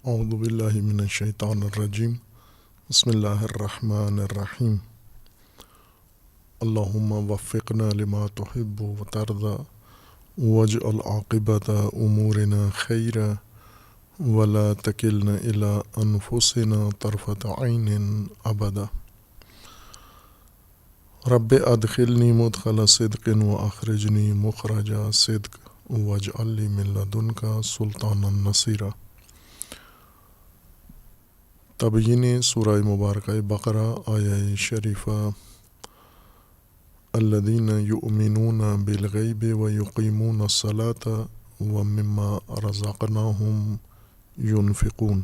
اعوذ باللہ من الشیطان الرجیم بسم اللہ الرحمن الرحیم اللہم وفقنا لما تحب وترضى واجعل عاقبت امورنا خیرا ولا تکلنا الی انفسنا طرفۃ عین ابدا رب ادخلنی مدخل صدق واخرجنی مخرج صدق واجعل لی من لدنک سلطانا نصیرا۔ تبیین سورہ مبارکہ بقرہ آیہ شریفہ الذین یؤمنون بالغیب ویقیمون الصلاۃ ومما رزقناہم ینفقون۔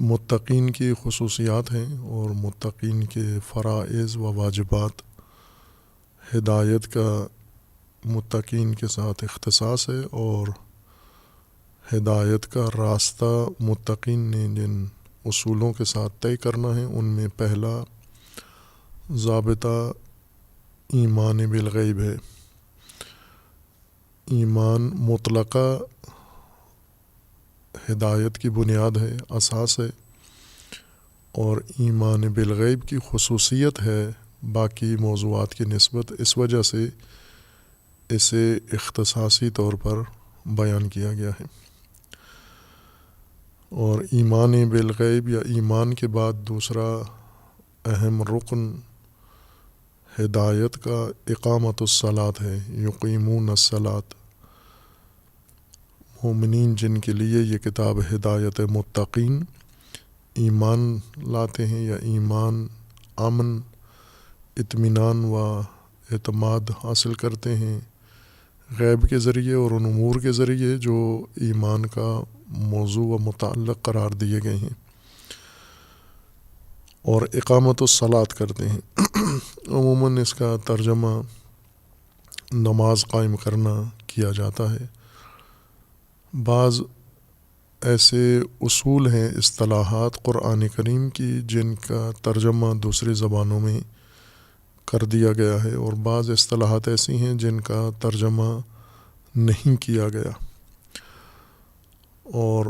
متقین کی خصوصیات ہیں اور متقین کے فرائض و واجبات۔ ہدایت کا متقین کے ساتھ اختصاص ہے اور ہدایت کا راستہ متقین نے جن اصولوں کے ساتھ طے کرنا ہے ان میں پہلا ضابطہ ایمان بالغیب ہے۔ ایمان مطلقہ ہدایت کی بنیاد ہے، اساس ہے، اور ایمان بالغیب کی خصوصیت ہے باقی موضوعات کی نسبت، اس وجہ سے اسے اختصاصی طور پر بیان کیا گیا ہے۔ اور ایمان بالغیب یا ایمان کے بعد دوسرا اہم رکن ہدایت کا اقامت الصلاۃ ہے، یقیمون الصلاۃ۔ مومنین جن کے لیے یہ کتاب ہدایت متقین ایمان لاتے ہیں یا ایمان، امن، اطمینان و اعتماد حاصل کرتے ہیں غیب کے ذریعے اور ان امور کے ذریعے جو ایمان کا موضوع و متعلق قرار دیے گئے ہیں، اور اقامت الصلاۃ کرتے ہیں۔ عموماً اس کا ترجمہ نماز قائم کرنا کیا جاتا ہے۔ بعض ایسے اصول ہیں، اصطلاحات قرآن کریم کی جن کا ترجمہ دوسری زبانوں میں کر دیا گیا ہے، اور بعض اصطلاحات ایسی ہیں جن کا ترجمہ نہیں کیا گیا، اور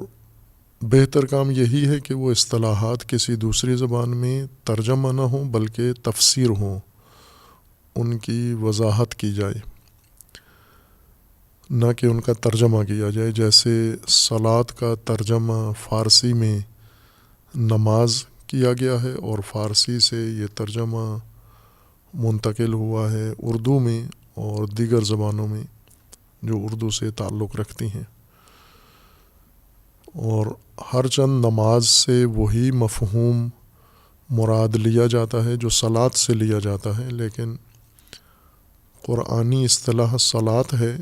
بہتر کام یہی ہے کہ وہ اصطلاحات کسی دوسری زبان میں ترجمہ نہ ہوں بلکہ تفسیر ہوں، ان کی وضاحت کی جائے، نہ کہ ان کا ترجمہ کیا جائے۔ جیسے صلاۃ کا ترجمہ فارسی میں نماز کیا گیا ہے اور فارسی سے یہ ترجمہ منتقل ہوا ہے اردو میں اور دیگر زبانوں میں جو اردو سے تعلق رکھتی ہیں، اور ہر چند نماز سے وہی مفہوم مراد لیا جاتا ہے جو صلاۃ سے لیا جاتا ہے، لیکن قرآنی اصطلاح صلاۃ ہے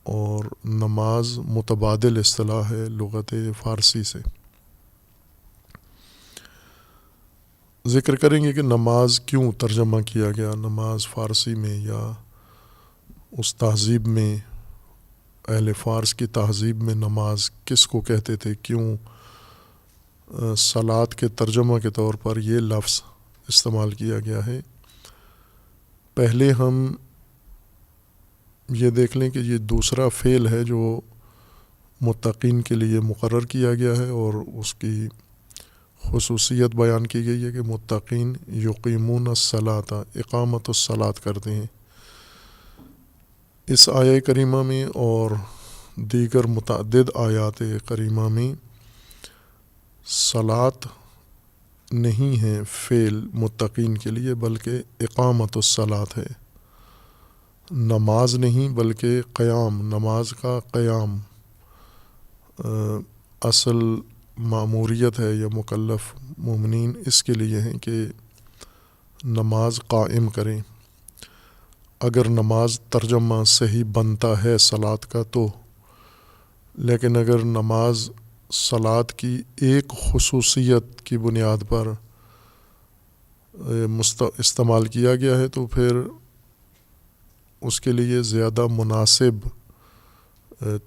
اور نماز متبادل اصطلاح ہے لغت فارسی سے۔ ذکر کریں گے کہ نماز کیوں ترجمہ کیا گیا، نماز فارسی میں، یا اس تہذیب میں، اہل فارس کی تہذیب میں نماز کس کو کہتے تھے، کیوں صلاۃ کے ترجمہ کے طور پر یہ لفظ استعمال کیا گیا ہے۔ پہلے ہم یہ دیکھ لیں کہ یہ دوسرا فعل ہے جو متقین کے لیے مقرر کیا گیا ہے، اور اس کی خصوصیت بیان کی گئی ہے کہ متقین یقیمون الصلاۃ، اقامت الصلاۃ کرتے ہیں۔ اس آیہ کریمہ میں اور دیگر متعدد آیات کریمہ میں صلاۃ نہیں ہے فعل متقین کے لیے بلکہ اقامت الصلاۃ ہے، نماز نہیں بلکہ قیام، نماز کا قیام اصل مأموریت ہے یا مکلف مومنین اس کے لیے ہیں کہ نماز قائم کریں۔ اگر نماز ترجمہ صحیح بنتا ہے صلاۃ کا تو، لیکن اگر نماز صلاۃ کی ایک خصوصیت کی بنیاد پر استعمال کیا گیا ہے تو پھر اس کے لیے زیادہ مناسب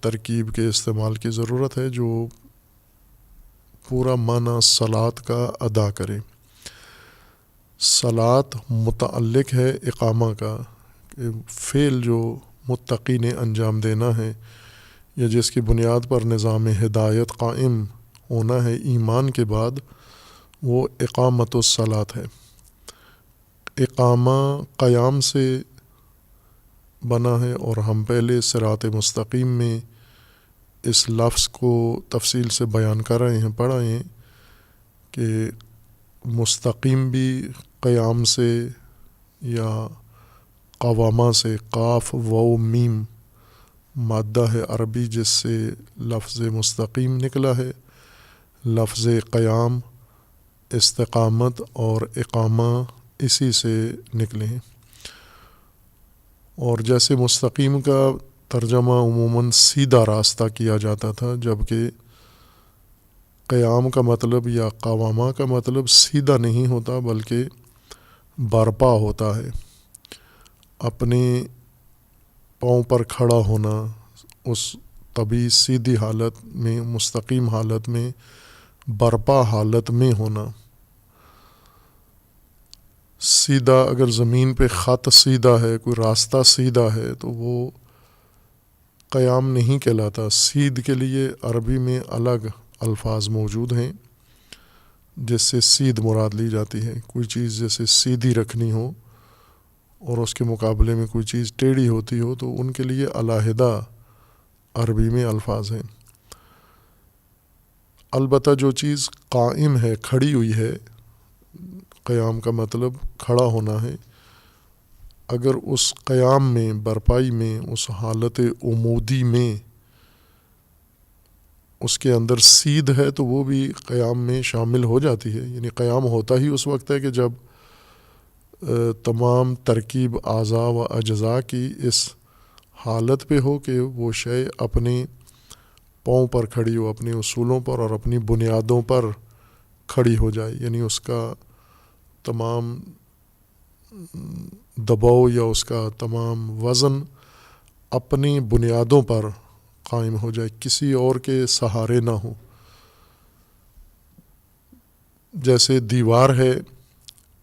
ترکیب کے استعمال کی ضرورت ہے جو پورا معنی صلاۃ کا ادا کرے۔ صلاۃ متعلق ہے اقامہ کا، فعل جو متقی نے انجام دینا ہے یا جس کی بنیاد پر نظام ہدایت قائم ہونا ہے ایمان کے بعد، وہ اقامت الصلاۃ ہے۔ اقامہ قیام سے بنا ہے، اور ہم پہلے صراط مستقیم میں اس لفظ کو تفصیل سے بیان کر رہے ہیں، پڑھ رہے ہیں کہ مستقیم بھی قیام سے یا قوامہ سے، قاف واو میم مادہ ہے عربی جس سے لفظ مستقیم نکلا ہے، لفظ قیام، استقامت اور اقامہ اسی سے نکلے ہیں۔ اور جیسے مستقیم کا ترجمہ عموماً سیدھا راستہ کیا جاتا تھا، جبکہ قیام کا مطلب یا قوامہ کا مطلب سیدھا نہیں ہوتا بلکہ برپا ہوتا ہے، اپنے پاؤں پر کھڑا ہونا، اس طبیعی سیدھی حالت میں، مستقیم حالت میں، برپا حالت میں ہونا۔ سیدھا اگر زمین پہ خط سیدھا ہے، کوئی راستہ سیدھا ہے، تو وہ قیام نہیں کہلاتا۔ سید کے لیے عربی میں الگ الفاظ موجود ہیں جس سے سید مراد لی جاتی ہے۔ کوئی چیز جیسے سیدھی رکھنی ہو اور اس کے مقابلے میں کوئی چیز ٹیڑھی ہوتی ہو تو ان کے لیے علیحدہ عربی میں الفاظ ہیں۔ البتہ جو چیز قائم ہے، کھڑی ہوئی ہے، قیام کا مطلب کھڑا ہونا ہے، اگر اس قیام میں، برپائی میں، اس حالت عمودی میں اس کے اندر سید ہے تو وہ بھی قیام میں شامل ہو جاتی ہے۔ یعنی قیام ہوتا ہی اس وقت ہے کہ جب تمام ترکیب اعضاء و اجزاء کی اس حالت پہ ہو کہ وہ شے اپنے پاؤں پر کھڑی ہو، اپنے اصولوں پر اور اپنی بنیادوں پر کھڑی ہو جائے، یعنی اس کا تمام دباؤ یا اس کا تمام وزن اپنی بنیادوں پر قائم ہو جائے، کسی اور کے سہارے نہ ہو۔ جیسے دیوار ہے،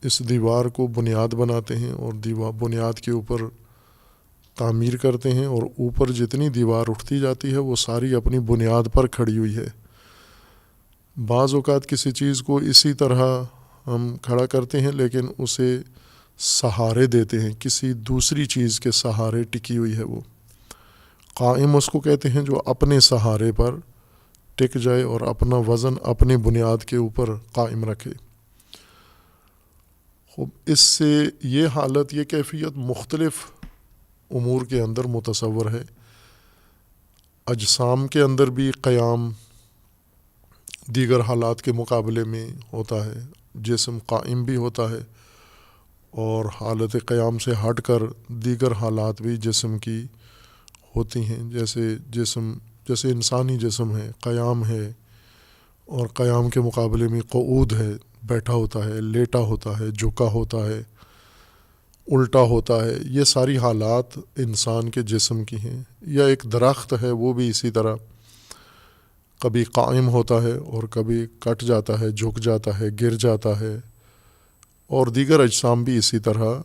اس دیوار کو بنیاد بناتے ہیں اور بنیاد کے اوپر تعمیر کرتے ہیں، اور اوپر جتنی دیوار اٹھتی جاتی ہے وہ ساری اپنی بنیاد پر کھڑی ہوئی ہے۔ بعض اوقات کسی چیز کو اسی طرح ہم کھڑا کرتے ہیں لیکن اسے سہارے دیتے ہیں، کسی دوسری چیز کے سہارے ٹکی ہوئی ہے وہ۔ قائم اس کو کہتے ہیں جو اپنے سہارے پر ٹک جائے اور اپنا وزن اپنی بنیاد کے اوپر قائم رکھے۔ اس سے یہ حالت، یہ کیفیت مختلف امور کے اندر متصور ہے۔ اجسام کے اندر بھی قیام دیگر حالات کے مقابلے میں ہوتا ہے، جسم قائم بھی ہوتا ہے، اور حالت قیام سے ہٹ کر دیگر حالات بھی جسم کی ہوتی ہیں، جیسے انسانی جسم ہے، قیام ہے، اور قیام کے مقابلے میں قعود ہے، بیٹھا ہوتا ہے، لیٹا ہوتا ہے، جھکا ہوتا ہے، الٹا ہوتا ہے۔ یہ ساری حالات انسان کے جسم کی ہیں۔ یا ایک درخت ہے، وہ بھی اسی طرح کبھی قائم ہوتا ہے اور کبھی کٹ جاتا ہے، جھک جاتا ہے، گر جاتا ہے، اور دیگر اجسام بھی اسی طرح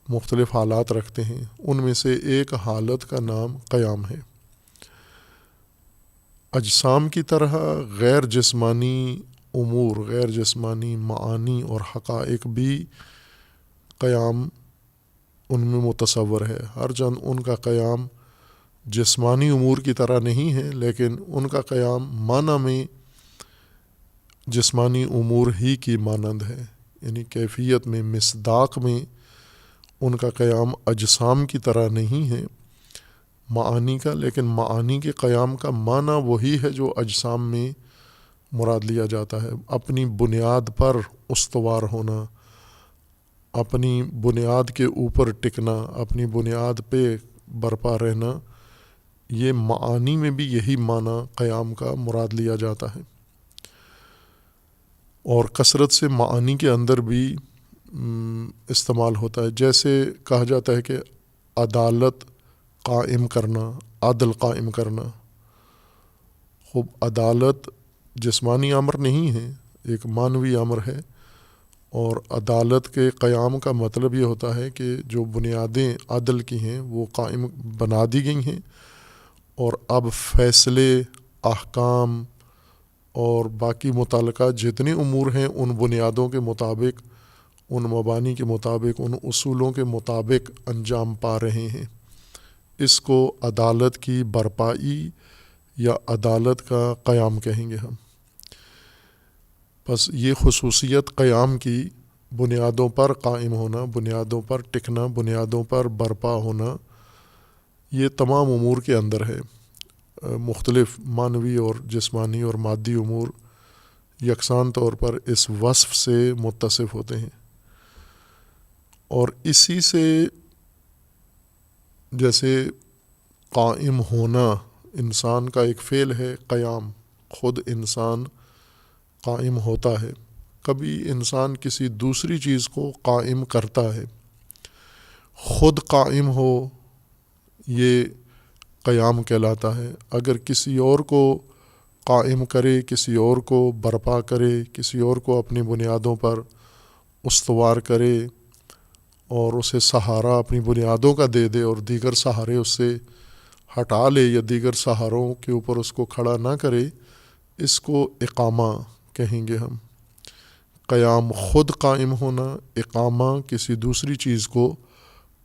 مختلف حالات رکھتے ہیں۔ ان میں سے ایک حالت کا نام قیام ہے۔ اجسام کی طرح غیر جسمانی امور، غیر جسمانی معانی اور حقائق بھی قیام ان میں متصور ہے۔ ہر چند ان کا قیام جسمانی امور کی طرح نہیں ہے، لیکن ان کا قیام معنی میں جسمانی امور ہی کی مانند ہے، یعنی کیفیت میں، مصداق میں ان کا قیام اجسام کی طرح نہیں ہے معانی کا، لیکن معانی کے قیام کا معنی وہی ہے جو اجسام میں مراد لیا جاتا ہے۔ اپنی بنیاد پر استوار ہونا، اپنی بنیاد کے اوپر ٹکنا، اپنی بنیاد پہ برپا رہنا، یہ معانی میں بھی یہی معنی قیام کا مراد لیا جاتا ہے۔ اور کثرت سے معانی کے اندر بھی استعمال ہوتا ہے، جیسے کہا جاتا ہے کہ عدالت قائم کرنا، عدل قائم کرنا۔ خوب عدالت جسمانی امر نہیں ہے، ایک معنوی امر ہے، اور عدالت کے قیام کا مطلب یہ ہوتا ہے کہ جو بنیادیں عدل کی ہیں وہ قائم بنا دی گئی ہیں، اور اب فیصلے، احکام اور باقی متعلقہ جتنے امور ہیں ان بنیادوں کے مطابق، ان مبانی کے مطابق، ان اصولوں کے مطابق انجام پا رہے ہیں۔ اس کو عدالت کی برپائی یا عدالت کا قیام کہیں گے ہم۔ بس یہ خصوصیت قیام کی، بنیادوں پر قائم ہونا، بنیادوں پر ٹکنا، بنیادوں پر برپا ہونا، یہ تمام امور کے اندر ہے۔ مختلف معنوی اور جسمانی اور مادی امور یکساں طور پر اس وصف سے متصف ہوتے ہیں، اور اسی سے جیسے قائم ہونا انسان کا ایک فعل ہے، قیام، خود انسان قائم ہوتا ہے، کبھی انسان کسی دوسری چیز کو قائم کرتا ہے۔ خود قائم ہو یہ قیام کہلاتا ہے۔ اگر کسی اور کو قائم کرے، کسی اور کو برپا کرے، کسی اور کو اپنی بنیادوں پر استوار کرے اور اسے سہارا اپنی بنیادوں کا دے دے اور دیگر سہارے اس سے ہٹا لے یا دیگر سہاروں کے اوپر اس کو کھڑا نہ کرے، اس کو اقامہ کہیں گے ہم۔ قیام خود قائم ہونا، اقامہ کسی دوسری چیز کو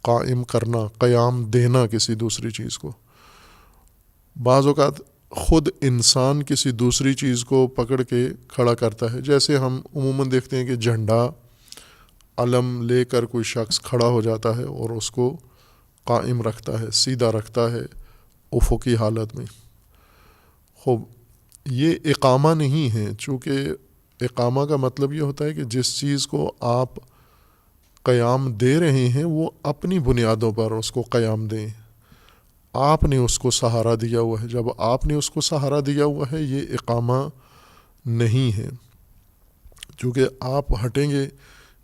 قائم کرنا، قیام دینا کسی دوسری چیز کو۔ بعض اوقات خود انسان کسی دوسری چیز کو پکڑ کے کھڑا کرتا ہے، جیسے ہم عموماً دیکھتے ہیں کہ جھنڈا، علم لے کر کوئی شخص کھڑا ہو جاتا ہے اور اس کو قائم رکھتا ہے، سیدھا رکھتا ہے افقی حالت میں۔ خوب یہ اقامہ نہیں ہے، چونکہ اقامہ کا مطلب یہ ہوتا ہے کہ جس چیز کو آپ قیام دے رہے ہیں وہ اپنی بنیادوں پر اس کو قیام دیں۔ آپ نے اس کو سہارا دیا ہوا ہے، جب آپ نے اس کو سہارا دیا ہوا ہے یہ اقامہ نہیں ہے، چونکہ آپ ہٹیں گے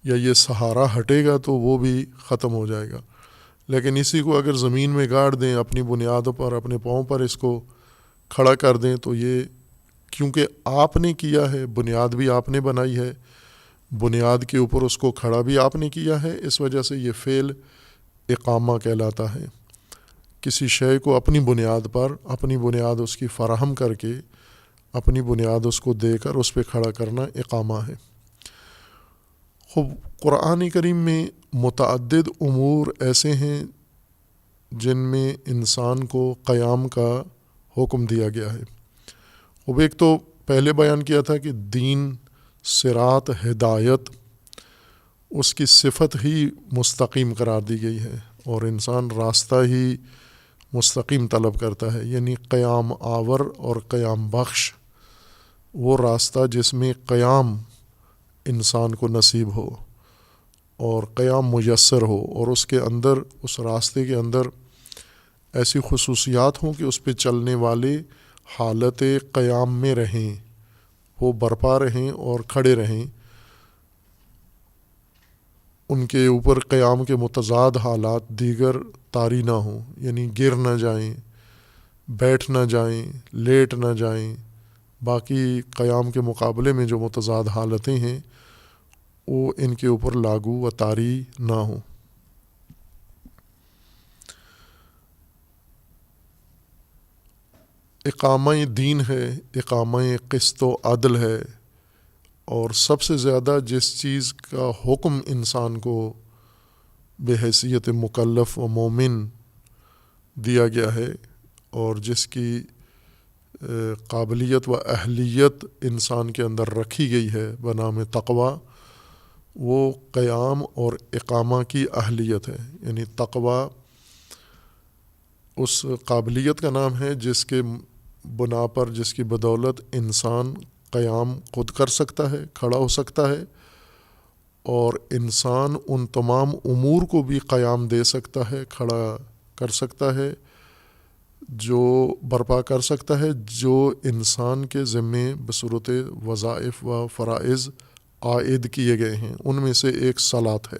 یا یہ سہارا ہٹے گا تو وہ بھی ختم ہو جائے گا۔ لیکن اسی کو اگر زمین میں گاڑ دیں، اپنی بنیادوں پر، اپنے پاؤں پر اس کو کھڑا کر دیں، تو یہ کیونکہ آپ نے کیا ہے، بنیاد بھی آپ نے بنائی ہے، بنیاد کے اوپر اس کو کھڑا بھی آپ نے کیا ہے، اس وجہ سے یہ فعل اقامہ کہلاتا ہے۔ کسی شے کو اپنی بنیاد پر، اپنی بنیاد اس کی فراہم کر کے، اپنی بنیاد اس کو دے کر اس پہ کھڑا کرنا اقامہ ہے۔ خوب قرآن کریم میں متعدد امور ایسے ہیں جن میں انسان کو قیام کا حکم دیا گیا ہے۔ خوب ایک تو پہلے بیان کیا تھا کہ دین، صراط، ہدایت، اس کی صفت ہی مستقیم قرار دی گئی ہے اور انسان راستہ ہی مستقیم طلب کرتا ہے، یعنی قیام آور اور قیام بخش، وہ راستہ جس میں قیام انسان کو نصیب ہو اور قیام میسر ہو، اور اس کے اندر، اس راستے کے اندر ایسی خصوصیات ہوں کہ اس پہ چلنے والے حالت قیام میں رہیں، وہ برپا رہیں اور کھڑے رہیں، ان کے اوپر قیام کے متضاد حالات دیگر طاری نہ ہوں، یعنی گر نہ جائیں، بیٹھ نہ جائیں، لیٹ نہ جائیں، باقی قیام کے مقابلے میں جو متضاد حالتیں ہیں وہ ان کے اوپر لاگو و طاری نہ ہوں۔ اقامہ دین ہے، اقامہ قسط و عدل ہے، اور سب سے زیادہ جس چیز کا حکم انسان کو بحیثیت مکلف و مومن دیا گیا ہے اور جس کی قابلیت و اہلیت انسان کے اندر رکھی گئی ہے بنام تقوی، وہ قیام اور اقامہ کی اہلیت ہے۔ یعنی تقوی اس قابلیت کا نام ہے جس کے بنا پر، جس کی بدولت انسان قیام خود کر سکتا ہے، کھڑا ہو سکتا ہے، اور انسان ان تمام امور کو بھی قیام دے سکتا ہے، کھڑا کر سکتا ہے، جو برپا کر سکتا ہے، جو انسان کے ذمے بصورت وظائف و فرائض عائد کیے گئے ہیں۔ ان میں سے ایک صلاۃ ہے،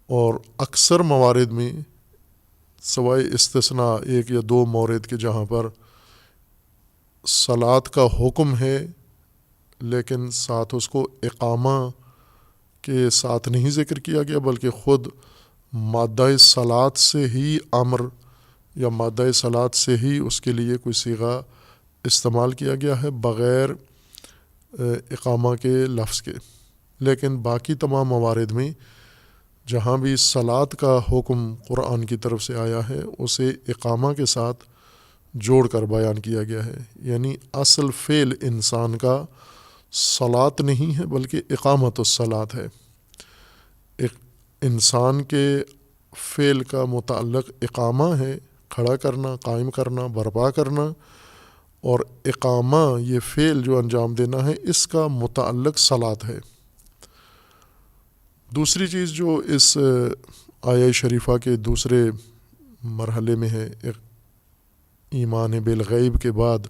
اور اکثر موارد میں سوائے استثناء ایک یا دو مورد کے جہاں پر صلاۃ کا حکم ہے لیکن ساتھ اس کو اقامہ کے ساتھ نہیں ذکر کیا گیا، بلکہ خود مادہ صلاۃ سے ہی امر یا مادہ صلات سے ہی اس کے لیے کوئی صیغہ استعمال کیا گیا ہے بغیر اقامہ کے لفظ کے. لیکن باقی تمام موارد میں جہاں بھی صلات کا حکم قرآن کی طرف سے آیا ہے اسے اقامہ کے ساتھ جوڑ کر بیان کیا گیا ہے. یعنی اصل فعل انسان کا صلات نہیں ہے بلکہ اقامت الصلاۃ ہے. انسان کے فعل کا متعلق اقامہ ہے، کھڑا کرنا، قائم کرنا، برپا کرنا، اور اقامہ یہ فعل جو انجام دینا ہے اس کا متعلق صلات ہے. دوسری چیز جو اس آیہ شریفہ کے دوسرے مرحلے میں ہے، ایمان بالغیب کے بعد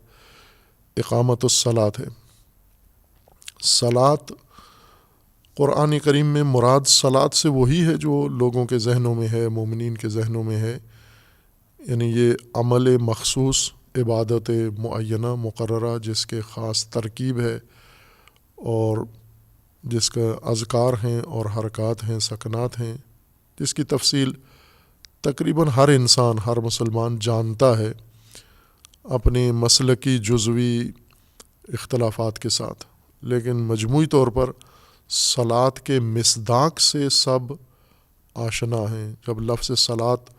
اقامت الصلاۃ ہے. صلاۃ قرآن کریم میں مراد صلاۃ سے وہی ہے جو لوگوں کے ذہنوں میں ہے، مومنین کے ذہنوں میں ہے. یعنی یہ عمل مخصوص، عبادت معینہ مقررہ جس کے خاص ترکیب ہے اور جس کا اذکار ہیں اور حرکات ہیں، سکنات ہیں، جس کی تفصیل تقریباً ہر انسان، ہر مسلمان جانتا ہے اپنے مسلکی جزوی اختلافات کے ساتھ. لیکن مجموعی طور پر صلاۃ کے مصداق سے سب آشنا ہیں. جب لفظ صلاۃ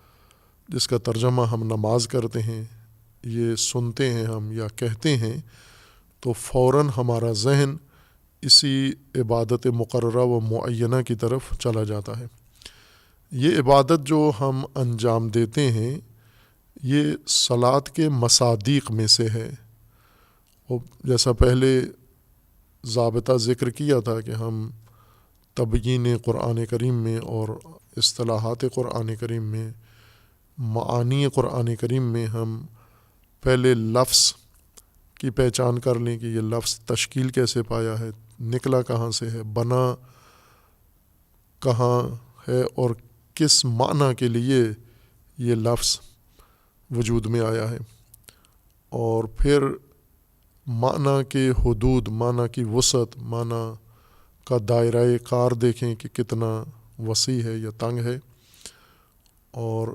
جس کا ترجمہ ہم نماز کرتے ہیں یہ سنتے ہیں ہم یا کہتے ہیں تو فوراً ہمارا ذہن اسی عبادت مقررہ و معینہ کی طرف چلا جاتا ہے. یہ عبادت جو ہم انجام دیتے ہیں یہ صلاۃ کے مصادیق میں سے ہے. جیسا پہلے ضابطہ ذکر کیا تھا کہ ہم تبیین قرآن کریم میں اور اصطلاحات قرآن کریم میں، معانی قرآن کریم میں ہم پہلے لفظ کی پہچان کر لیں کہ یہ لفظ تشکیل کیسے پایا ہے، نکلا کہاں سے ہے، بنا کہاں ہے اور کس معنی کے لیے یہ لفظ وجود میں آیا ہے. اور پھر معنی کے حدود، معنی کی وسعت، معنی کا دائرہ کار دیکھیں کہ کتنا وسیع ہے یا تنگ ہے. اور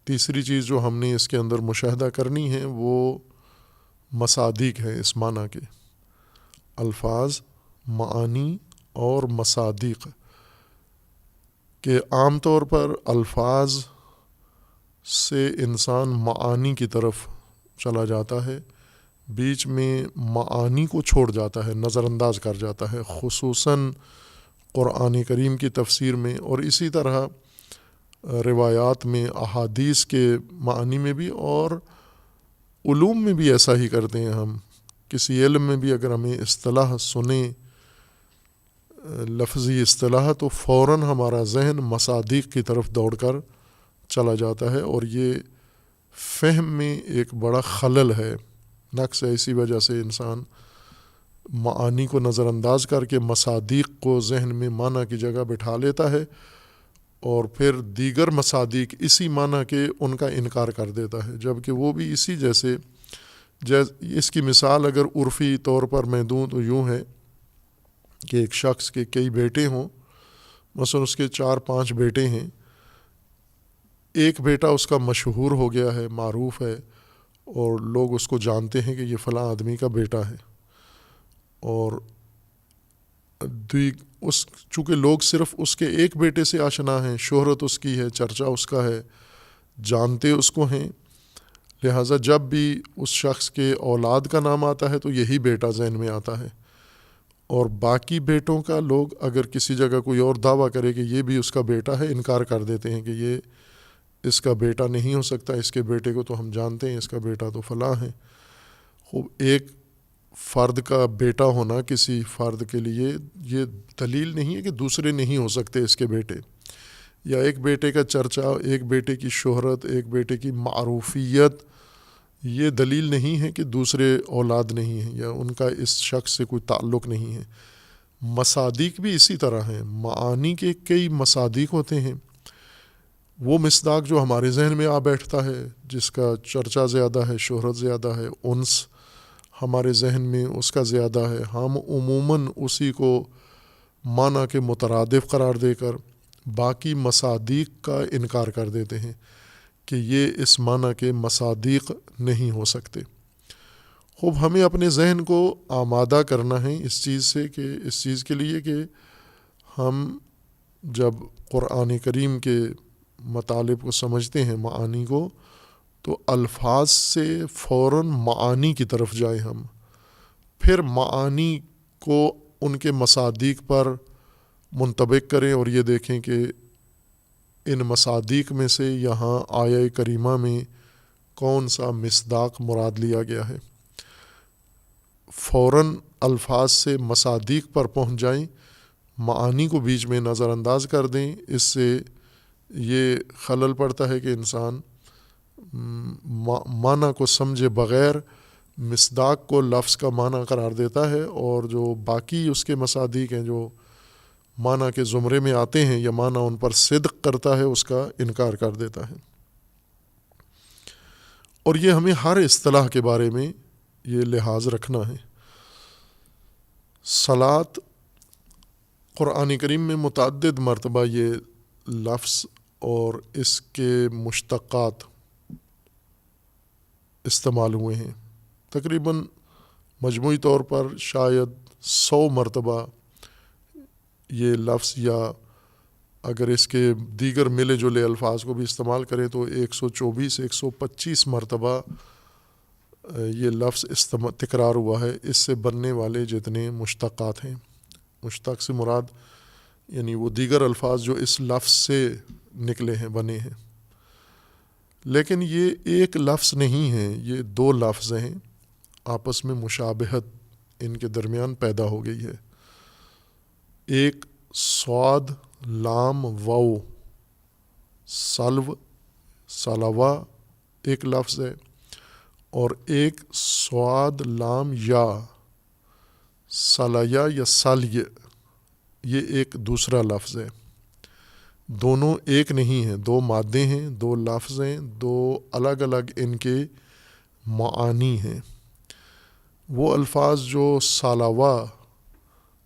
تیسری چیز جو ہم نے اس کے اندر مشاہدہ کرنی ہے وہ مصادیق ہے اس معنی کے. الفاظ، معانی اور مصادیق کہ عام طور پر الفاظ سے انسان معانی کی طرف چلا جاتا ہے، بیچ میں معانی کو چھوڑ جاتا ہے، نظر انداز کر جاتا ہے، خصوصاً قرآن کریم کی تفسیر میں اور اسی طرح روایات میں، احادیث کے معانی میں بھی اور علوم میں بھی ایسا ہی کرتے ہیں. ہم کسی علم میں بھی اگر ہمیں اصطلاح سنیں، لفظی اصطلاح، تو فوراً ہمارا ذہن مصادیق کی طرف دوڑ کر چلا جاتا ہے اور یہ فہم میں ایک بڑا خلل ہے، نقص ہے. اسی وجہ سے انسان معانی کو نظر انداز کر کے مصادیق کو ذہن میں معنی کی جگہ بٹھا لیتا ہے اور پھر دیگر مصادیق اسی معنی کے ان کا انکار کر دیتا ہے، جبکہ وہ بھی اسی جیسے اس کی مثال اگر عرفی طور پر میں دوں تو یوں ہے کہ ایک شخص کے کئی بیٹے ہوں، مثلا اس کے 4-5 بیٹے ہیں، ایک بیٹا اس کا مشہور ہو گیا ہے، معروف ہے اور لوگ اس کو جانتے ہیں کہ یہ فلاں آدمی کا بیٹا ہے، اور چونکہ لوگ صرف اس کے ایک بیٹے سے آشنا ہیں، شہرت اس کی ہے، چرچا اس کا ہے، جانتے اس کو ہیں، لہٰذا جب بھی اس شخص کے اولاد کا نام آتا ہے تو یہی بیٹا ذہن میں آتا ہے. اور باقی بیٹوں کا لوگ اگر کسی جگہ کوئی اور دعویٰ کرے کہ یہ بھی اس کا بیٹا ہے، انکار کر دیتے ہیں کہ یہ اس کا بیٹا نہیں ہو سکتا، اس کے بیٹے کو تو ہم جانتے ہیں، اس کا بیٹا تو فلاں ہے. خوب، ایک فرد کا بیٹا ہونا کسی فرد کے لیے یہ دلیل نہیں ہے کہ دوسرے نہیں ہو سکتے اس کے بیٹے، یا ایک بیٹے کا چرچا، ایک بیٹے کی شہرت، ایک بیٹے کی معروفیت یہ دلیل نہیں ہے کہ دوسرے اولاد نہیں ہیں یا ان کا اس شخص سے کوئی تعلق نہیں ہے. مصادیق بھی اسی طرح ہیں، معانی کے کئی مصادیق ہوتے ہیں. وہ مصداق جو ہمارے ذہن میں آ بیٹھتا ہے، جس کا چرچا زیادہ ہے، شہرت زیادہ ہے، انس ہمارے ذہن میں اس کا زیادہ ہے، ہم عموماً اسی کو معنی کے مترادف قرار دے کر باقی مصادیق کا انکار کر دیتے ہیں. کہ یہ اس معنی کے مصادیق نہیں ہو سکتے۔ خوب ہمیں اپنے ذہن کو آمادہ کرنا ہے اس چیز سے، کہ اس چیز کے لیے کہ ہم جب قرآن کریم کے مطالب کو سمجھتے ہیں، معانی کو، تو الفاظ سے فوراً معانی کی طرف جائیں ہم، پھر معانی کو ان کے مصادیق پر منطبق کریں اور یہ دیکھیں کہ ان مصادیق میں سے یہاں آیہ کریمہ میں کون سا مصداق مراد لیا گیا ہے۔ فوراً الفاظ سے مصادیق پر پہنچ جائیں، معانی کو بیچ میں نظر انداز کر دیں۔ اس سے یہ خلل پڑتا ہے کہ انسان معنی کو سمجھے بغیر مصداق کو لفظ کا معنی قرار دیتا ہے، اور جو باقی اس کے مصادیق ہیں جو معنی کے زمرے میں آتے ہیں یا معنی ان پر صدق کرتا ہے، اس کا انکار کر دیتا ہے۔ اور یہ ہمیں ہر اصطلاح کے بارے میں یہ لحاظ رکھنا ہے۔ صلاۃ قرآن کریم میں متعدد مرتبہ یہ لفظ اور اس کے مشتقات استعمال ہوئے ہیں، تقریباً مجموعی طور پر شاید 100 مرتبہ یہ لفظ، یا اگر اس کے دیگر ملے جلے الفاظ کو بھی استعمال کریں تو 124-125 مرتبہ یہ لفظ تکرار ہوا ہے۔ اس سے بننے والے جتنے مشتقات ہیں، مشتق سے مراد یعنی وہ دیگر الفاظ جو اس لفظ سے نکلے ہیں، بنے ہیں۔ لیکن یہ ایک لفظ نہیں ہے، یہ 2 لفظ ہیں، آپس میں مشابہت ان کے درمیان پیدا ہو گئی ہے۔ ایک صاد لام واو سلو سلوا ایک لفظ ہے، اور ایک صاد لام یا سلیا یا سلیہ، یہ ایک دوسرا لفظ ہے۔ دونوں ایک نہیں ہیں، 2 مادے ہیں، 2 لفظ ہیں، 2 الگ الگ ان کے معانی ہیں۔ وہ الفاظ جو سالوا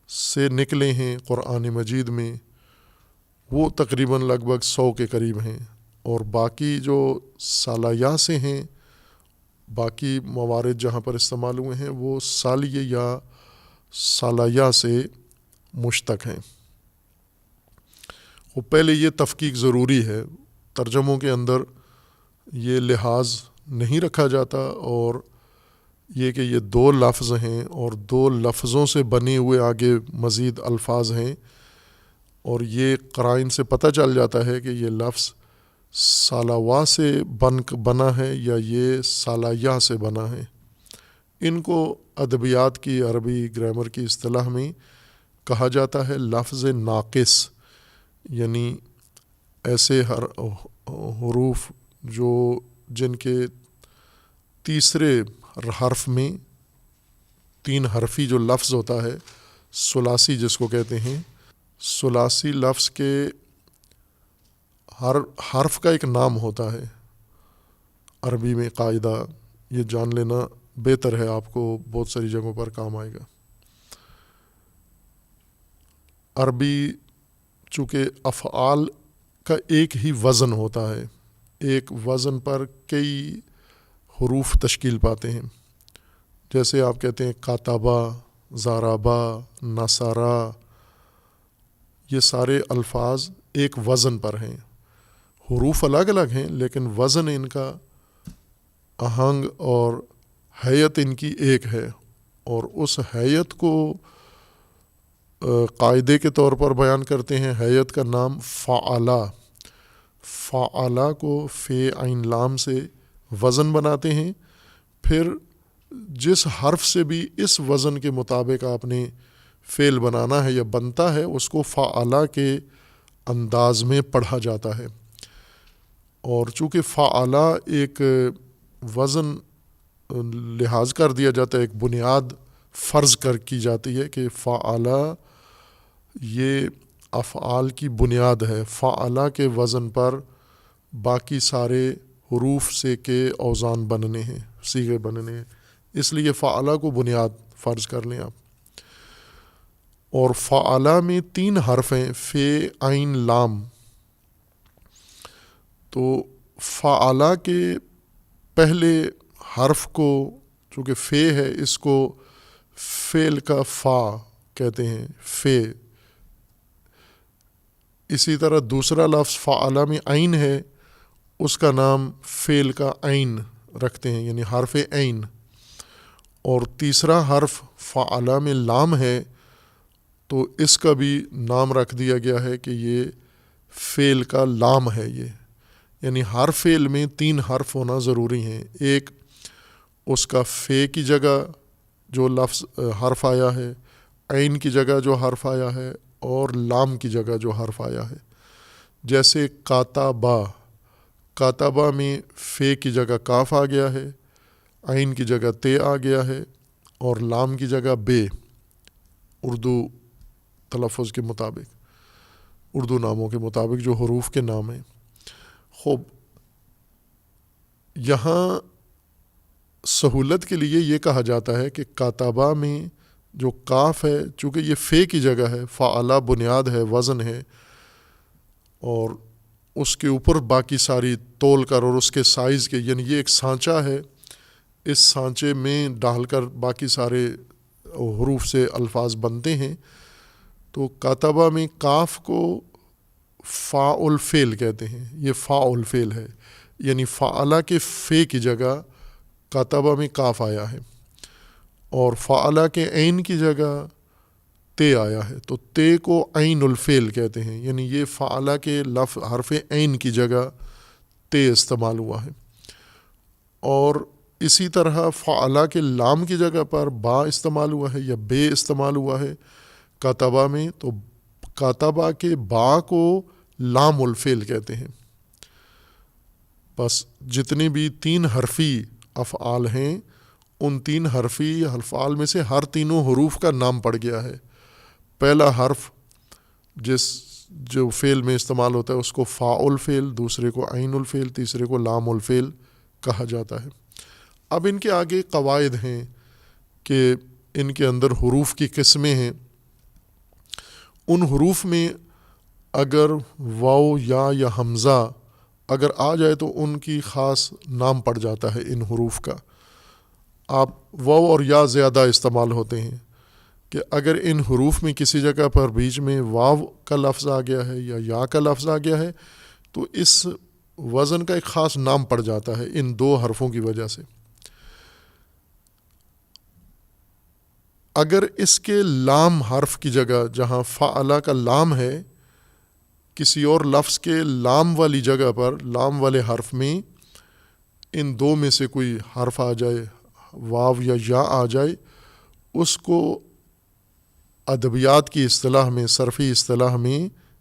سے نکلے ہیں قرآن مجید میں، وہ تقریباً لگ بھگ 100 کے قریب ہیں، اور باقی جو سالیا سے ہیں، باقی موارد جہاں پر استعمال ہوئے ہیں وہ سالیہ یا سالیا سے مشتق ہیں۔ وہ پہلے یہ تفکیک ضروری ہے، ترجموں کے اندر یہ لحاظ نہیں رکھا جاتا، اور یہ کہ یہ 2 لفظ ہیں اور 2 لفظوں سے بنے ہوئے آگے مزید الفاظ ہیں، اور یہ قرائن سے پتہ چل جاتا ہے کہ یہ لفظ سالوا سے بنا ہے یا یہ سالیہ سے بنا ہے۔ ان کو ادبیات کی، عربی گرامر کی اصطلاح میں کہا جاتا ہے لفظ ناقص، یعنی ایسے حروف جو جن کے تیسرے حرف میں 3 حرفی جو لفظ ہوتا ہے، ثلاثی جس کو کہتے ہیں، ثلاثی لفظ کے ہر حرف کا ایک نام ہوتا ہے عربی میں، قاعدہ یہ جان لینا بہتر ہے، آپ کو بہت ساری جگہوں پر کام آئے گا۔ عربی چونکہ افعال کا ایک ہی وزن ہوتا ہے، ایک وزن پر کئی حروف تشکیل پاتے ہیں، جیسے آپ کہتے ہیں کاتبہ، ضربہ، نصرہ، یہ سارے الفاظ ایک وزن پر ہیں، حروف الگ الگ ہیں لیکن وزن ان کا، آہنگ اور ہیئت ان کی ایک ہے، اور اس ہیئت کو قاعدے کے طور پر بیان کرتے ہیں۔ ہیئت کا نام فعلا، فعلا کو فے عین لام سے وزن بناتے ہیں، پھر جس حرف سے بھی اس وزن کے مطابق آپ نے فعل بنانا ہے یا بنتا ہے، اس کو فعلا کے انداز میں پڑھا جاتا ہے۔ اور چونکہ فعلا ایک وزن لحاظ کر دیا جاتا ہے، ایک بنیاد فرض کی جاتی ہے کہ فعلا یہ افعال کی بنیاد ہے، فعلا کے وزن پر باقی سارے حروف سے کے اوزان بننے ہیں، صیغے بننے ہیں، اس لیے فعلا کو بنیاد فرض کر لیں آپ۔ اور فعلا میں 3 حرف ہیں، فے عین لام، تو فعلا کے پہلے حرف کو چونکہ فے ہے، اس کو فعل کا فا کہتے ہیں، فے۔ اسی طرح دوسرا لفظ فعلا میں عین ہے، اس کا نام فعل کا عین رکھتے ہیں، یعنی حرف عین۔ اور تیسرا حرف فعلا میں لام ہے، تو اس کا بھی نام رکھ دیا گیا ہے کہ یہ فعل کا لام ہے۔ یہ یعنی ہر فعل میں 3 حرف ہونا ضروری ہیں، ایک اس کا فے کی جگہ جو لفظ حرف آیا ہے، عین کی جگہ جو حرف آیا ہے، اور لام کی جگہ جو حرف آیا ہے۔ جیسے کاتبا، کاتبا میں فے کی جگہ کاف آ گیا ہے، عین کی جگہ تے آ گیا ہے، اور لام کی جگہ بے، اردو تلفظ کے مطابق، اردو ناموں کے مطابق جو حروف کے نام ہیں۔ خوب، یہاں سہولت کے لیے یہ کہا جاتا ہے کہ کاتبہ میں جو کاف ہے، چونکہ یہ فے کی جگہ ہے، فعلا بنیاد ہے، وزن ہے، اور اس کے اوپر باقی ساری تول کر اور اس کے سائز کے، یعنی یہ ایک سانچہ ہے، اس سانچے میں ڈال کر باقی سارے حروف سے الفاظ بنتے ہیں۔ تو کاتبہ میں کاف کو فاعل فعل کہتے ہیں، یہ فاعل فعل ہے، یعنی فعلا کے فے کی جگہ کاتبہ میں کاف آیا ہے، اور فعلا کے عین کی جگہ تے آیا ہے، تو تے کو عین الفعل کہتے ہیں، یعنی یہ فعلا کے لفظ حرف عین کی جگہ تے استعمال ہوا ہے۔ اور اسی طرح فعلا کے لام کی جگہ پر با استعمال ہوا ہے یا بے استعمال ہوا ہے کاتبہ میں، تو کاتبہ کے با کو لام الفعل کہتے ہیں۔ بس جتنے بھی 3 حرفی افعال ہیں، ان 3 حرفی افعال میں سے ہر تینوں حروف کا نام پڑ گیا ہے۔ پہلا حرف جو فعل میں استعمال ہوتا ہے اس کو فاعل فعل، دوسرے کو عین الفعل، تیسرے کو لام الفعل کہا جاتا ہے۔ اب ان کے آگے قواعد ہیں کہ ان کے اندر حروف کی قسمیں ہیں۔ ان حروف میں اگر واو یا حمزہ اگر آ جائے تو ان کی خاص نام پڑ جاتا ہے ان حروف کا۔ آپ واو اور یا زیادہ استعمال ہوتے ہیں کہ اگر ان حروف میں کسی جگہ پر بیچ میں واو کا لفظ آ گیا ہے یا کا لفظ آ گیا ہے تو اس وزن کا ایک خاص نام پڑ جاتا ہے ان 2 حرفوں کی وجہ سے۔ اگر اس کے لام حرف کی جگہ جہاں فعلا کا لام ہے، کسی اور لفظ کے لام والی جگہ پر، لام والے حرف میں ان 2 میں سے کوئی حرف آ جائے، واو یا آ جائے، اس کو ادبیات کی اصطلاح میں، صرفی اصطلاح میں،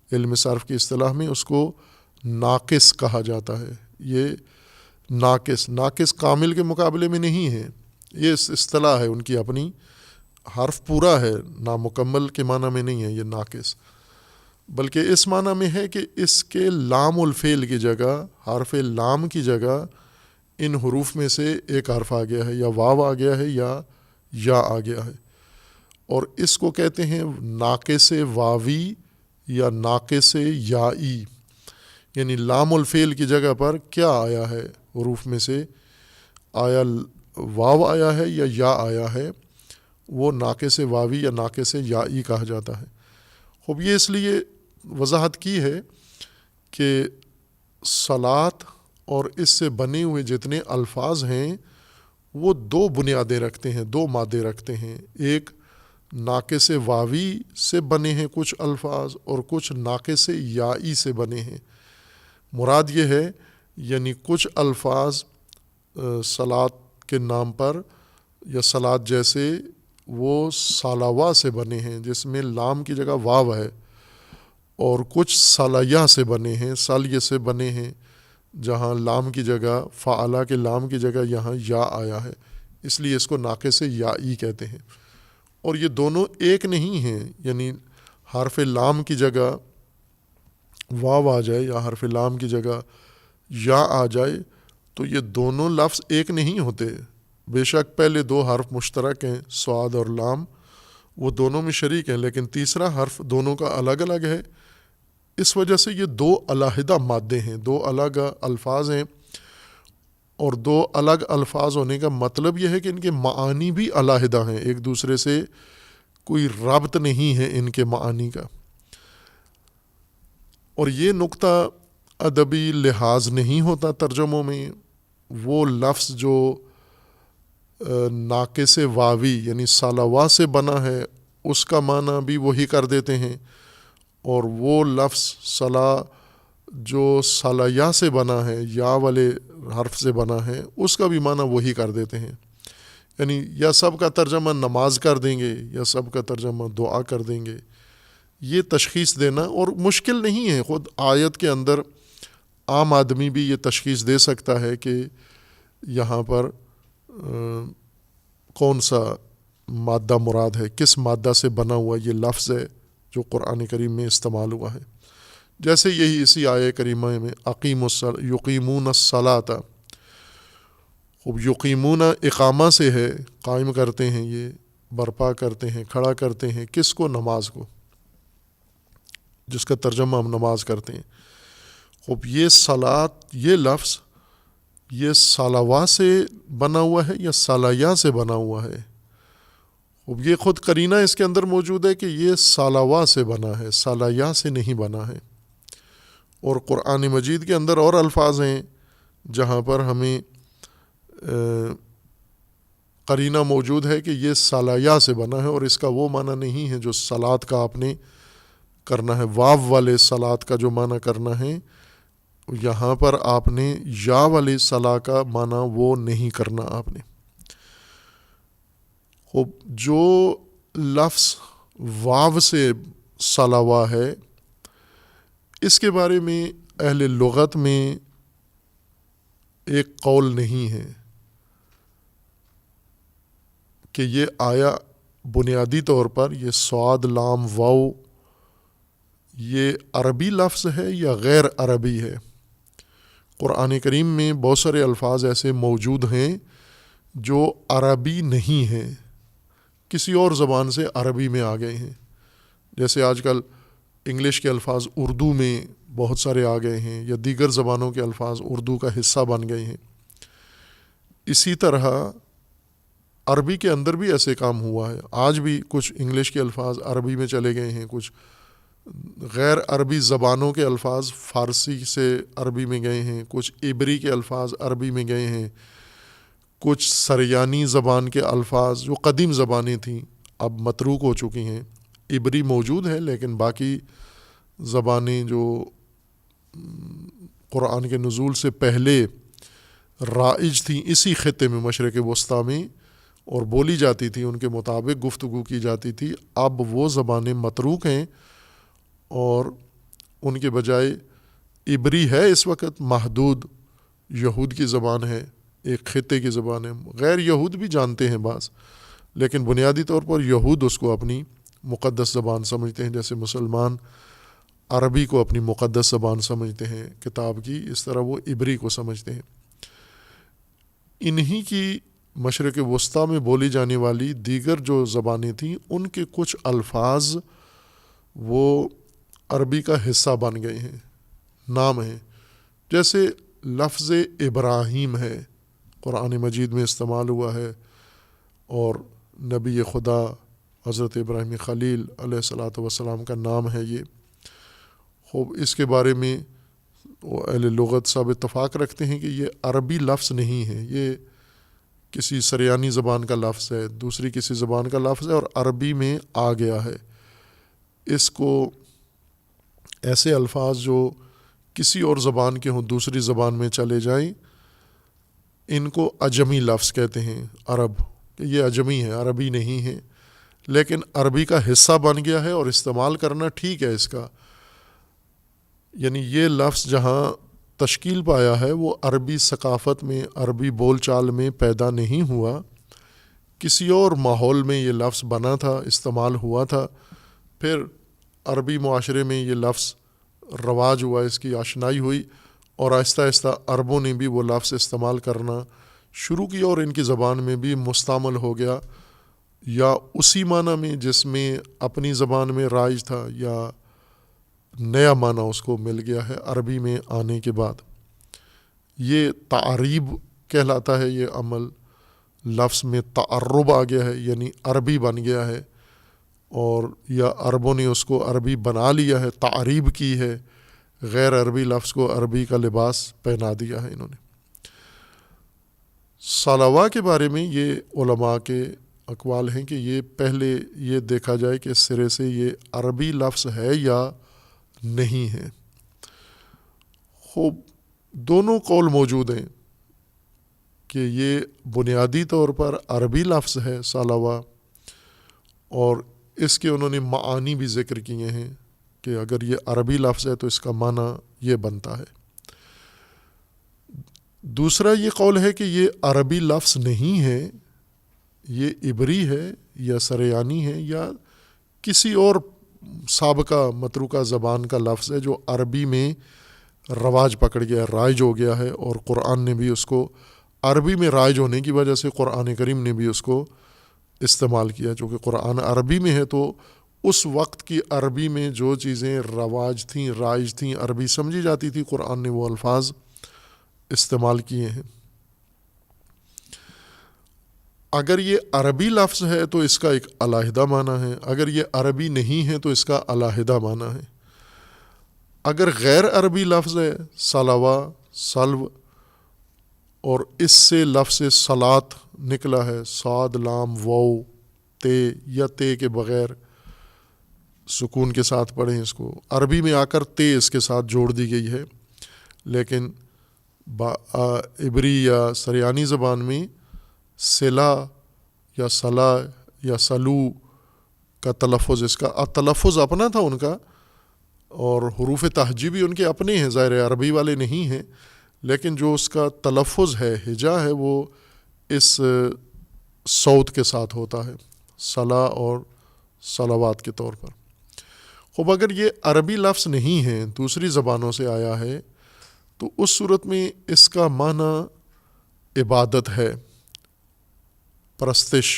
علم صرف کی اصطلاح میں اس کو ناقص کہا جاتا ہے۔ یہ ناقص کامل کے مقابلے میں نہیں ہے، یہ اصطلاح ہے ان کی اپنی، حرف پورا ہے، نامکمل کے معنی میں نہیں ہے یہ ناقص، بلکہ اس معنی میں ہے کہ اس کے لام الفعل کی جگہ، حرف لام کی جگہ ان حروف میں سے ایک حرف آ گیا ہے، یا واو آ گیا ہے یا آ گیا ہے، اور اس کو کہتے ہیں ناقص واوی یا ناقص یائی، یعنی لام الفعل کی جگہ پر کیا آیا ہے حروف میں سے، آیا واو آیا ہے یا آیا ہے، وہ ناقص واوی یا ناقص یائی کہا جاتا ہے۔ خوب، یہ اس لیے وضاحت کی ہے کہ صلاۃ اور اس سے بنے ہوئے جتنے الفاظ ہیں وہ 2 بنیادیں رکھتے ہیں، 2 مادے رکھتے ہیں۔ ایک ناقص واوی سے بنے ہیں کچھ الفاظ، اور کچھ ناقص یائی سے بنے ہیں۔ مراد یہ ہے یعنی کچھ الفاظ صلاۃ کے نام پر یا صلاۃ جیسے وہ سالاوا سے بنے ہیں جس میں لام کی جگہ واو ہے، اور کچھ سالیہ سے بنے ہیں، سالیہ سے بنے ہیں جہاں لام کی جگہ، فعلا کے لام کی جگہ یہاں یا آیا ہے، اس لیے اس کو ناقص یائی کہتے ہیں۔ اور یہ دونوں ایک نہیں ہیں، یعنی حرف لام کی جگہ واو آ جائے یا حرف لام کی جگہ یا آ جائے تو یہ دونوں لفظ ایک نہیں ہوتے۔ بے شک پہلے 2 حرف مشترک ہیں، صاد اور لام، وہ دونوں میں شریک ہیں، لیکن تیسرا حرف دونوں کا الگ الگ ہے، اس وجہ سے یہ دو علیحدہ مادے ہیں، دو الگ الفاظ ہیں، اور دو الگ الفاظ ہونے کا مطلب یہ ہے کہ ان کے معانی بھی علیحدہ ہیں، ایک دوسرے سے کوئی ربط نہیں ہے ان کے معانی کا۔ اور یہ نقطہ ادبی لحاظ نہیں ہوتا ترجموں میں، وہ لفظ جو ناقص واوی یعنی سالوا سے بنا ہے اس کا معنی بھی وہی کر دیتے ہیں، اور وہ لفظ صلا جو صلایا سے بنا ہے، یا والے حرف سے بنا ہے، اس کا بھی معنی وہی کر دیتے ہیں۔ یعنی یا سب کا ترجمہ نماز کر دیں گے یا سب کا ترجمہ دعا کر دیں گے۔ یہ تشخیص دینا اور مشکل نہیں ہے، خود آیت کے اندر عام آدمی بھی یہ تشخیص دے سکتا ہے کہ یہاں پر کون سا مادہ مراد ہے، کس مادہ سے بنا ہوا یہ لفظ ہے جو قرآن کریم میں استعمال ہوا ہے۔ جیسے یہی اسی آیہ کریمہ میں یقیمون الصلاۃ، خوب یقیمون اقامہ سے ہے، قائم کرتے ہیں، یہ برپا کرتے ہیں، کھڑا کرتے ہیں، کس کو؟ نماز کو، جس کا ترجمہ ہم نماز کرتے ہیں۔ خوب یہ صلاۃ، یہ لفظ یہ صلوا سے بنا ہوا ہے یا صلایا سے بنا ہوا ہے؟ خوب یہ خود قرینہ اس کے اندر موجود ہے کہ یہ صلوا سے بنا ہے، صلایا سے نہیں بنا ہے۔ اور قرآن مجید کے اندر اور الفاظ ہیں جہاں پر ہمیں قرینہ موجود ہے کہ یہ صلایا سے بنا ہے، اور اس کا وہ معنی نہیں ہے جو صلاۃ کا آپ نے کرنا ہے، واو والے صلاۃ کا جو معنی کرنا ہے، یہاں پر آپ نے یا والے صلاح کا معنی وہ نہیں کرنا آپ نے۔ خوب جو لفظ واو سے صلوا ہے، اس کے بارے میں اہل لغت میں ایک قول نہیں ہے کہ یہ آیا بنیادی طور پر یہ صاد لام واو یہ عربی لفظ ہے یا غیر عربی ہے۔ قرآن کریم میں بہت سارے الفاظ ایسے موجود ہیں جو عربی نہیں ہیں، کسی اور زبان سے عربی میں آ گئے ہیں، جیسے آج کل انگلش کے الفاظ اردو میں بہت سارے آ گئے ہیں، یا دیگر زبانوں کے الفاظ اردو کا حصہ بن گئے ہیں۔ اسی طرح عربی کے اندر بھی ایسے کام ہوا ہے، آج بھی کچھ انگلش کے الفاظ عربی میں چلے گئے ہیں، کچھ غیر عربی زبانوں کے الفاظ فارسی سے عربی میں گئے ہیں، کچھ عبری کے الفاظ عربی میں گئے ہیں، کچھ سریانی زبان کے الفاظ جو قدیم زبانیں تھیں اب متروک ہو چکی ہیں، عبری موجود ہے لیکن باقی زبانیں جو قرآن کے نزول سے پہلے رائج تھیں اسی خطے میں مشرق وسطیٰ میں اور بولی جاتی تھی، ان کے مطابق گفتگو کی جاتی تھی، اب وہ زبانیں متروک ہیں اور ان کے بجائے عبری ہے اس وقت محدود، یہود کی زبان ہے، ایک خطے کی زبان ہے، غیر یہود بھی جانتے ہیں بعض، لیکن بنیادی طور پر یہود اس کو اپنی مقدس زبان سمجھتے ہیں، جیسے مسلمان عربی کو اپنی مقدس زبان سمجھتے ہیں کتاب کی، اس طرح وہ عبری کو سمجھتے ہیں۔ انہی کی مشرق وسطیٰ میں بولی جانے والی دیگر جو زبانیں تھیں ان کے کچھ الفاظ وہ عربی کا حصہ بن گئے ہیں، نام ہیں، جیسے لفظ ابراہیم ہے، قرآن مجید میں استعمال ہوا ہے، اور نبی خدا حضرت ابراہیم خلیل علیہ الصلاۃ والسلام کا نام ہے یہ۔ خوب اس کے بارے میں اہل لغت سب اتفاق رکھتے ہیں کہ یہ عربی لفظ نہیں ہے، یہ کسی سریانی زبان کا لفظ ہے، دوسری کسی زبان کا لفظ ہے اور عربی میں آ گیا ہے۔ اس کو ایسے الفاظ جو کسی اور زبان کے ہوں دوسری زبان میں چلے جائیں، ان کو عجمی لفظ کہتے ہیں عرب، کہ یہ عجمی ہے، عربی نہیں ہے، لیکن عربی کا حصہ بن گیا ہے اور استعمال کرنا ٹھیک ہے اس کا۔ یعنی یہ لفظ جہاں تشکیل پایا ہے وہ عربی ثقافت میں، عربی بول چال میں پیدا نہیں ہوا، کسی اور ماحول میں یہ لفظ بنا تھا، استعمال ہوا تھا، پھر عربی معاشرے میں یہ لفظ رواج ہوا، اس کی آشنائی ہوئی، اور آہستہ آہستہ عربوں نے بھی وہ لفظ استعمال کرنا شروع کیا اور ان کی زبان میں بھی مستعمل ہو گیا، یا اسی معنی میں جس میں اپنی زبان میں رائج تھا، یا نیا معنی اس کو مل گیا ہے عربی میں آنے کے بعد. یہ تعریب کہلاتا ہے یہ عمل. لفظ میں تعرب آ گیا ہے یعنی عربی بن گیا ہے، اور یا عربوں نے اس کو عربی بنا لیا ہے، تعریب کی ہے، غیر عربی لفظ کو عربی کا لباس پہنا دیا ہے انہوں نے. صلوہ کے بارے میں یہ علماء کے اقوال ہیں کہ یہ پہلے یہ دیکھا جائے کہ سرے سے یہ عربی لفظ ہے یا نہیں ہے. خوب دونوں قول موجود ہیں کہ یہ بنیادی طور پر عربی لفظ ہے صلوہ، اور اس کے انہوں نے معانی بھی ذکر کیے ہیں کہ اگر یہ عربی لفظ ہے تو اس کا معنی یہ بنتا ہے. دوسرا یہ قول ہے کہ یہ عربی لفظ نہیں ہے، یہ عبری ہے یا سریانی ہے یا کسی اور سابقہ متروکہ زبان کا لفظ ہے جو عربی میں رواج پکڑ گیا، رائج ہو گیا ہے، اور قرآن نے بھی اس کو عربی میں رائج ہونے کی وجہ سے قرآن کریم نے بھی اس کو استعمال کیا. چونکہ قرآن عربی میں ہے تو اس وقت کی عربی میں جو چیزیں رواج تھیں، رائج تھیں، عربی سمجھی جاتی تھی، قرآن نے وہ الفاظ استعمال کیے ہیں. اگر یہ عربی لفظ ہے تو اس کا ایک علیحدہ معنی ہے، اگر یہ عربی نہیں ہے تو اس کا علیحدہ معنی ہے. اگر غیر عربی لفظ ہے صلوہ، سلو، اور اس سے لفظ صلات نکلا ہے، صاد، لام، واو، تے یا تے کے بغیر سکون کے ساتھ پڑھیں اس کو. عربی میں آ کر تے اس کے ساتھ جوڑ دی گئی ہے، لیکن عبری یا سریانی زبان میں صلا یا صلا یا سلو کا تلفظ، اس کا تلفظ اپنا تھا ان کا، اور حروف تہجی بھی ان کے اپنے ہیں، ظاہر عربی والے نہیں ہیں، لیکن جو اس کا تلفظ ہے، ہجا ہے، وہ اس صوت کے ساتھ ہوتا ہے، صلا اور صلوات کے طور پر. خب اگر یہ عربی لفظ نہیں ہے، دوسری زبانوں سے آیا ہے، تو اس صورت میں اس کا معنی عبادت ہے، پرستش،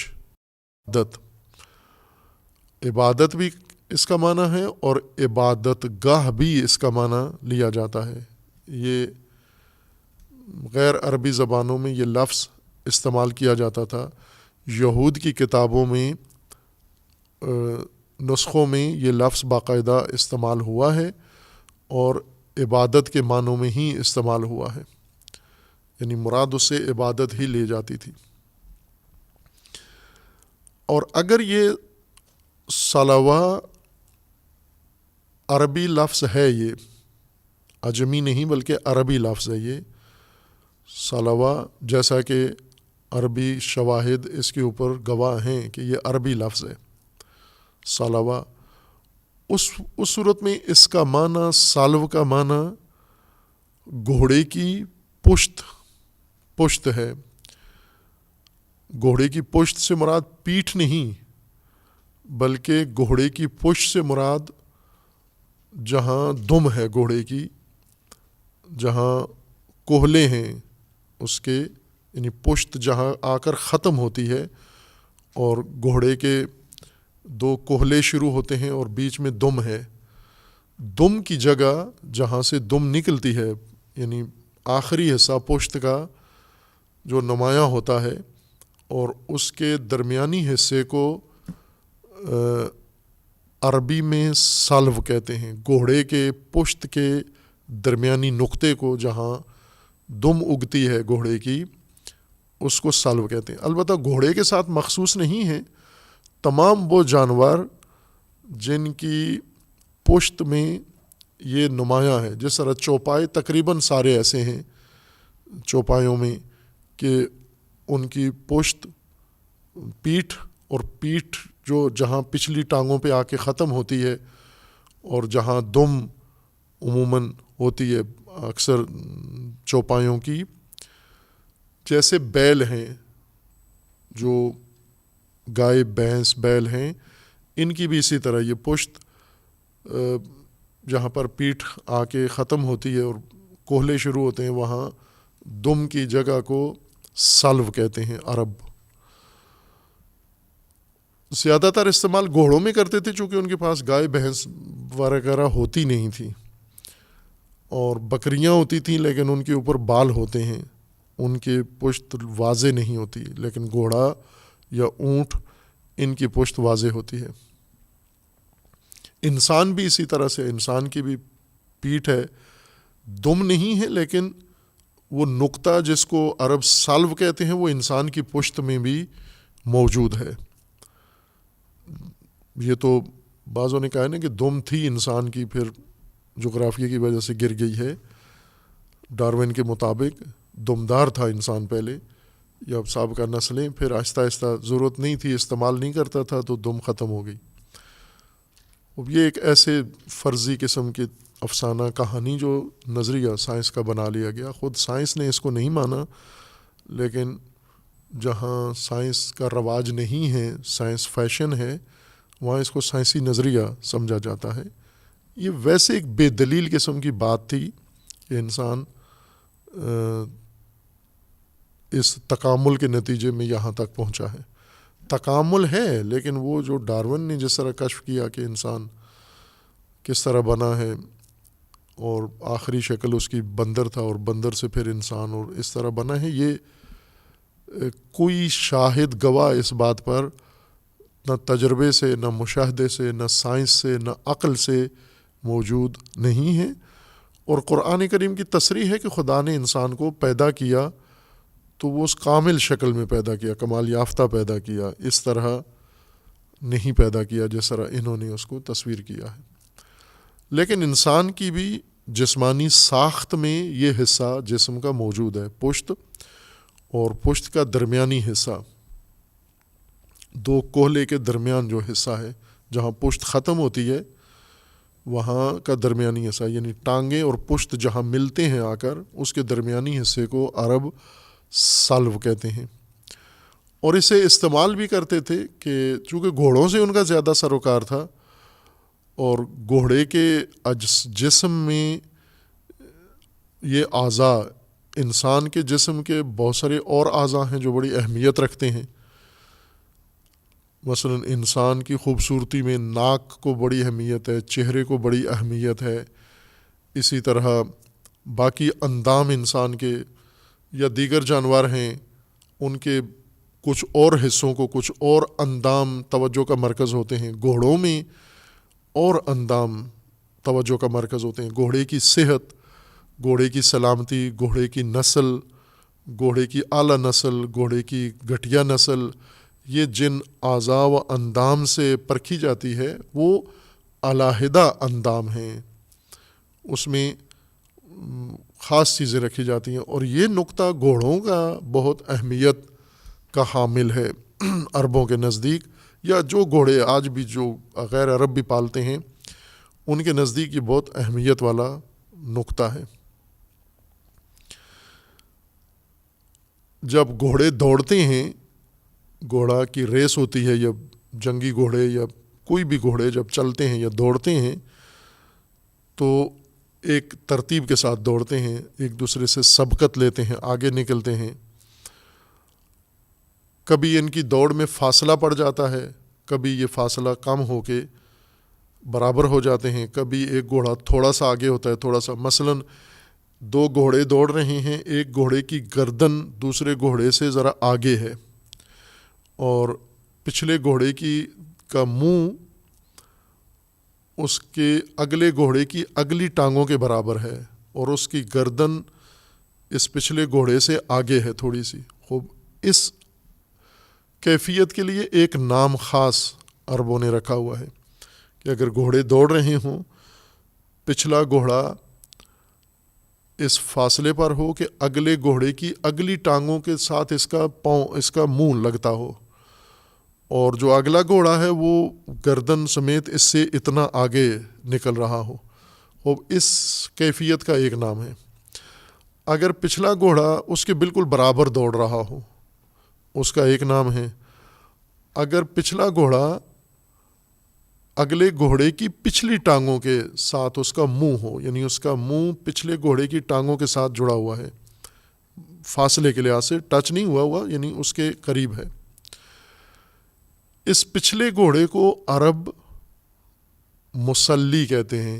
عبادت بھی اس کا معنی ہے، اور عبادت گاہ بھی اس کا معنی لیا جاتا ہے. یہ غیر عربی زبانوں میں یہ لفظ استعمال کیا جاتا تھا. یہود کی کتابوں میں نسخوں میں یہ لفظ باقاعدہ استعمال ہوا ہے، اور عبادت کے معنوں میں ہی استعمال ہوا ہے، یعنی مراد اس سے عبادت ہی لے جاتی تھی. اور اگر یہ صلوہ عربی لفظ ہے، یہ عجمی نہیں بلکہ عربی لفظ ہے یہ صلوہ، جیسا کہ عربی شواہد اس کے اوپر گواہ ہیں کہ یہ عربی لفظ ہے صلوہ. اس صورت میں اس کا معنی، سالو کا معنی گھوڑے کی پشت ہے. گھوڑے کی پشت سے مراد پیٹھ نہیں، بلکہ گھوڑے کی پشت سے مراد جہاں دم ہے گھوڑے کی، جہاں کوہلے ہیں اس کے، یعنی پشت جہاں آ کر ختم ہوتی ہے، اور گھوڑے کے دو کوہلے شروع ہوتے ہیں اور بیچ میں دم ہے. دم کی جگہ جہاں سے دم نکلتی ہے، یعنی آخری حصہ پشت کا جو نمایاں ہوتا ہے، اور اس کے درمیانی حصے کو عربی میں سالو کہتے ہیں. گھوڑے کے پشت کے درمیانی نقطے کو جہاں دم اگتی ہے گھوڑے کی، اس کو سالو کہتے ہیں. البتہ گھوڑے کے ساتھ مخصوص نہیں ہے، تمام وہ جانور جن کی پشت میں یہ نمایاں ہے. جس طرح چوپائے تقریباً سارے ایسے ہیں چوپایوں میں کہ ان کی پشت، پیٹھ، اور پیٹھ جو جہاں پچھلی ٹانگوں پہ آ کے ختم ہوتی ہے، اور جہاں دم عموماً ہوتی ہے اکثر چوپایوں کی، جیسے بیل ہیں، جو گائے، بھینس، بیل ہیں، ان کی بھی اسی طرح یہ پشت جہاں پر پیٹھ آ کے ختم ہوتی ہے اور کوہلے شروع ہوتے ہیں، وہاں دم کی جگہ کو سلو کہتے ہیں عرب. زیادہ تر استعمال گھوڑوں میں کرتے تھے چونکہ ان کے پاس گائے بھینس وغیرہ ہوتی نہیں تھی، اور بکریاں ہوتی تھیں لیکن ان کے اوپر بال ہوتے ہیں، ان کے پشت واضح نہیں ہوتی، لیکن گھوڑا یا اونٹ ان کی پشت واضح ہوتی ہے۔ انسان بھی اسی طرح سے، انسان کی بھی پیٹھ ہے، دم نہیں ہے لیکن وہ نقطہ جس کو عرب سالو کہتے ہیں وہ انسان کی پشت میں بھی موجود ہے۔ یہ تو بعضوں نے کہا ہے نا کہ دم تھی انسان کی، پھر جغرافیہ کی وجہ سے گر گئی ہے۔ ڈارون کے مطابق دمدار تھا انسان پہلے، یا اب سابقہ نسلیں، پھر آہستہ آہستہ ضرورت نہیں تھی، استعمال نہیں کرتا تھا تو دم ختم ہو گئی۔ اب یہ ایک ایسے فرضی قسم کی افسانہ کہانی جو نظریہ سائنس کا بنا لیا گیا، خود سائنس نے اس کو نہیں مانا، لیکن جہاں سائنس کا رواج نہیں ہے، سائنس فیشن ہے، وہاں اس کو سائنسی نظریہ سمجھا جاتا ہے۔ یہ ویسے ایک بے دلیل قسم کی بات تھی کہ انسان اس تکامل کے نتیجے میں یہاں تک پہنچا ہے۔ تکامل ہے، لیکن وہ جو ڈارون نے جس طرح کشف کیا کہ انسان کس طرح بنا ہے، اور آخری شکل اس کی بندر تھا اور بندر سے پھر انسان اور اس طرح بنا ہے، یہ کوئی شاہد گواہ اس بات پر نہ تجربے سے، نہ مشاہدے سے، نہ سائنس سے، نہ عقل سے موجود نہیں ہے۔ اور قرآن کریم کی تصریح ہے کہ خدا نے انسان کو پیدا کیا تو وہ اس کامل شکل میں پیدا کیا، کمال یافتہ پیدا کیا، اس طرح نہیں پیدا کیا جس طرح انہوں نے اس کو تصویر کیا ہے۔ لیکن انسان کی بھی جسمانی ساخت میں یہ حصہ جسم کا موجود ہے، پشت، اور پشت کا درمیانی حصہ، دو کوہلے کے درمیان جو حصہ ہے جہاں پشت ختم ہوتی ہے وہاں کا درمیانی حصہ، یعنی ٹانگیں اور پشت جہاں ملتے ہیں آ کر، اس کے درمیانی حصے کو عرب سالو کہتے ہیں۔ اور اسے استعمال بھی کرتے تھے کہ چونکہ گھوڑوں سے ان کا زیادہ سروکار تھا، اور گھوڑے کے جسم میں یہ اعضاء، انسان کے جسم کے بہت سارے اور اعضاء ہیں جو بڑی اہمیت رکھتے ہیں۔ مثلا انسان کی خوبصورتی میں ناک کو بڑی اہمیت ہے، چہرے کو بڑی اہمیت ہے، اسی طرح باقی اندام انسان کے یا دیگر جانور ہیں ان کے کچھ اور حصوں کو کچھ اور اندام توجہ کا مرکز ہوتے ہیں۔ گھوڑوں میں اور اندام توجہ کا مرکز ہوتے ہیں، گھوڑے کی صحت، گھوڑے کی سلامتی، گھوڑے کی نسل، گھوڑے کی اعلیٰ نسل، گھوڑے کی گھٹیا نسل، یہ جن اعضاء و اندام سے پرکھی جاتی ہے وہ علیحدہ اندام ہیں، اس میں خاص چیزیں رکھی جاتی ہیں، اور یہ نقطہ گھوڑوں کا بہت اہمیت کا حامل ہے عربوں کے نزدیک، یا جو گھوڑے آج بھی جو غیر عرب بھی پالتے ہیں ان کے نزدیک یہ بہت اہمیت والا نقطہ ہے۔ جب گھوڑے دوڑتے ہیں، گھوڑا کی ریس ہوتی ہے، یا جنگی گھوڑے یا کوئی بھی گھوڑے جب چلتے ہیں یا دوڑتے ہیں تو ایک ترتیب کے ساتھ دوڑتے ہیں، ایک دوسرے سے سبقت لیتے ہیں، آگے نکلتے ہیں۔ کبھی ان کی دوڑ میں فاصلہ پڑ جاتا ہے، کبھی یہ فاصلہ کم ہو کے برابر ہو جاتے ہیں، کبھی ایک گھوڑا تھوڑا سا آگے ہوتا ہے، تھوڑا سا، مثلاً دو گھوڑے دوڑ رہے ہیں، ایک گھوڑے کی گردن دوسرے گھوڑے سے ذرا آگے ہے، اور پچھلے گھوڑے کا منہ اس کے اگلے گھوڑے کی اگلی ٹانگوں کے برابر ہے، اور اس کی گردن اس پچھلے گھوڑے سے آگے ہے تھوڑی سی۔ خوب، اس کیفیت کے لیے ایک نام خاص عربوں نے رکھا ہوا ہے کہ اگر گھوڑے دوڑ رہے ہوں، پچھلا گھوڑا اس فاصلے پر ہو کہ اگلے گھوڑے کی اگلی ٹانگوں کے ساتھ اس کا منہ لگتا ہو، اور جو اگلا گھوڑا ہے وہ گردن سمیت اس سے اتنا آگے نکل رہا ہو۔ اس کیفیت کا ایک نام ہے۔ اگر پچھلا گھوڑا اس کے بالکل برابر دوڑ رہا ہو، اس کا ایک نام ہے۔ اگر پچھلا گھوڑا اگلے گھوڑے کی پچھلی ٹانگوں کے ساتھ اس کا منہ ہو، یعنی اس کا منہ پچھلے گھوڑے کی ٹانگوں کے ساتھ جڑا ہوا ہے، فاصلے کے لحاظ سے ٹچ نہیں ہوا، یعنی اس کے قریب ہے، اس پچھلے گھوڑے کو عرب مسلی کہتے ہیں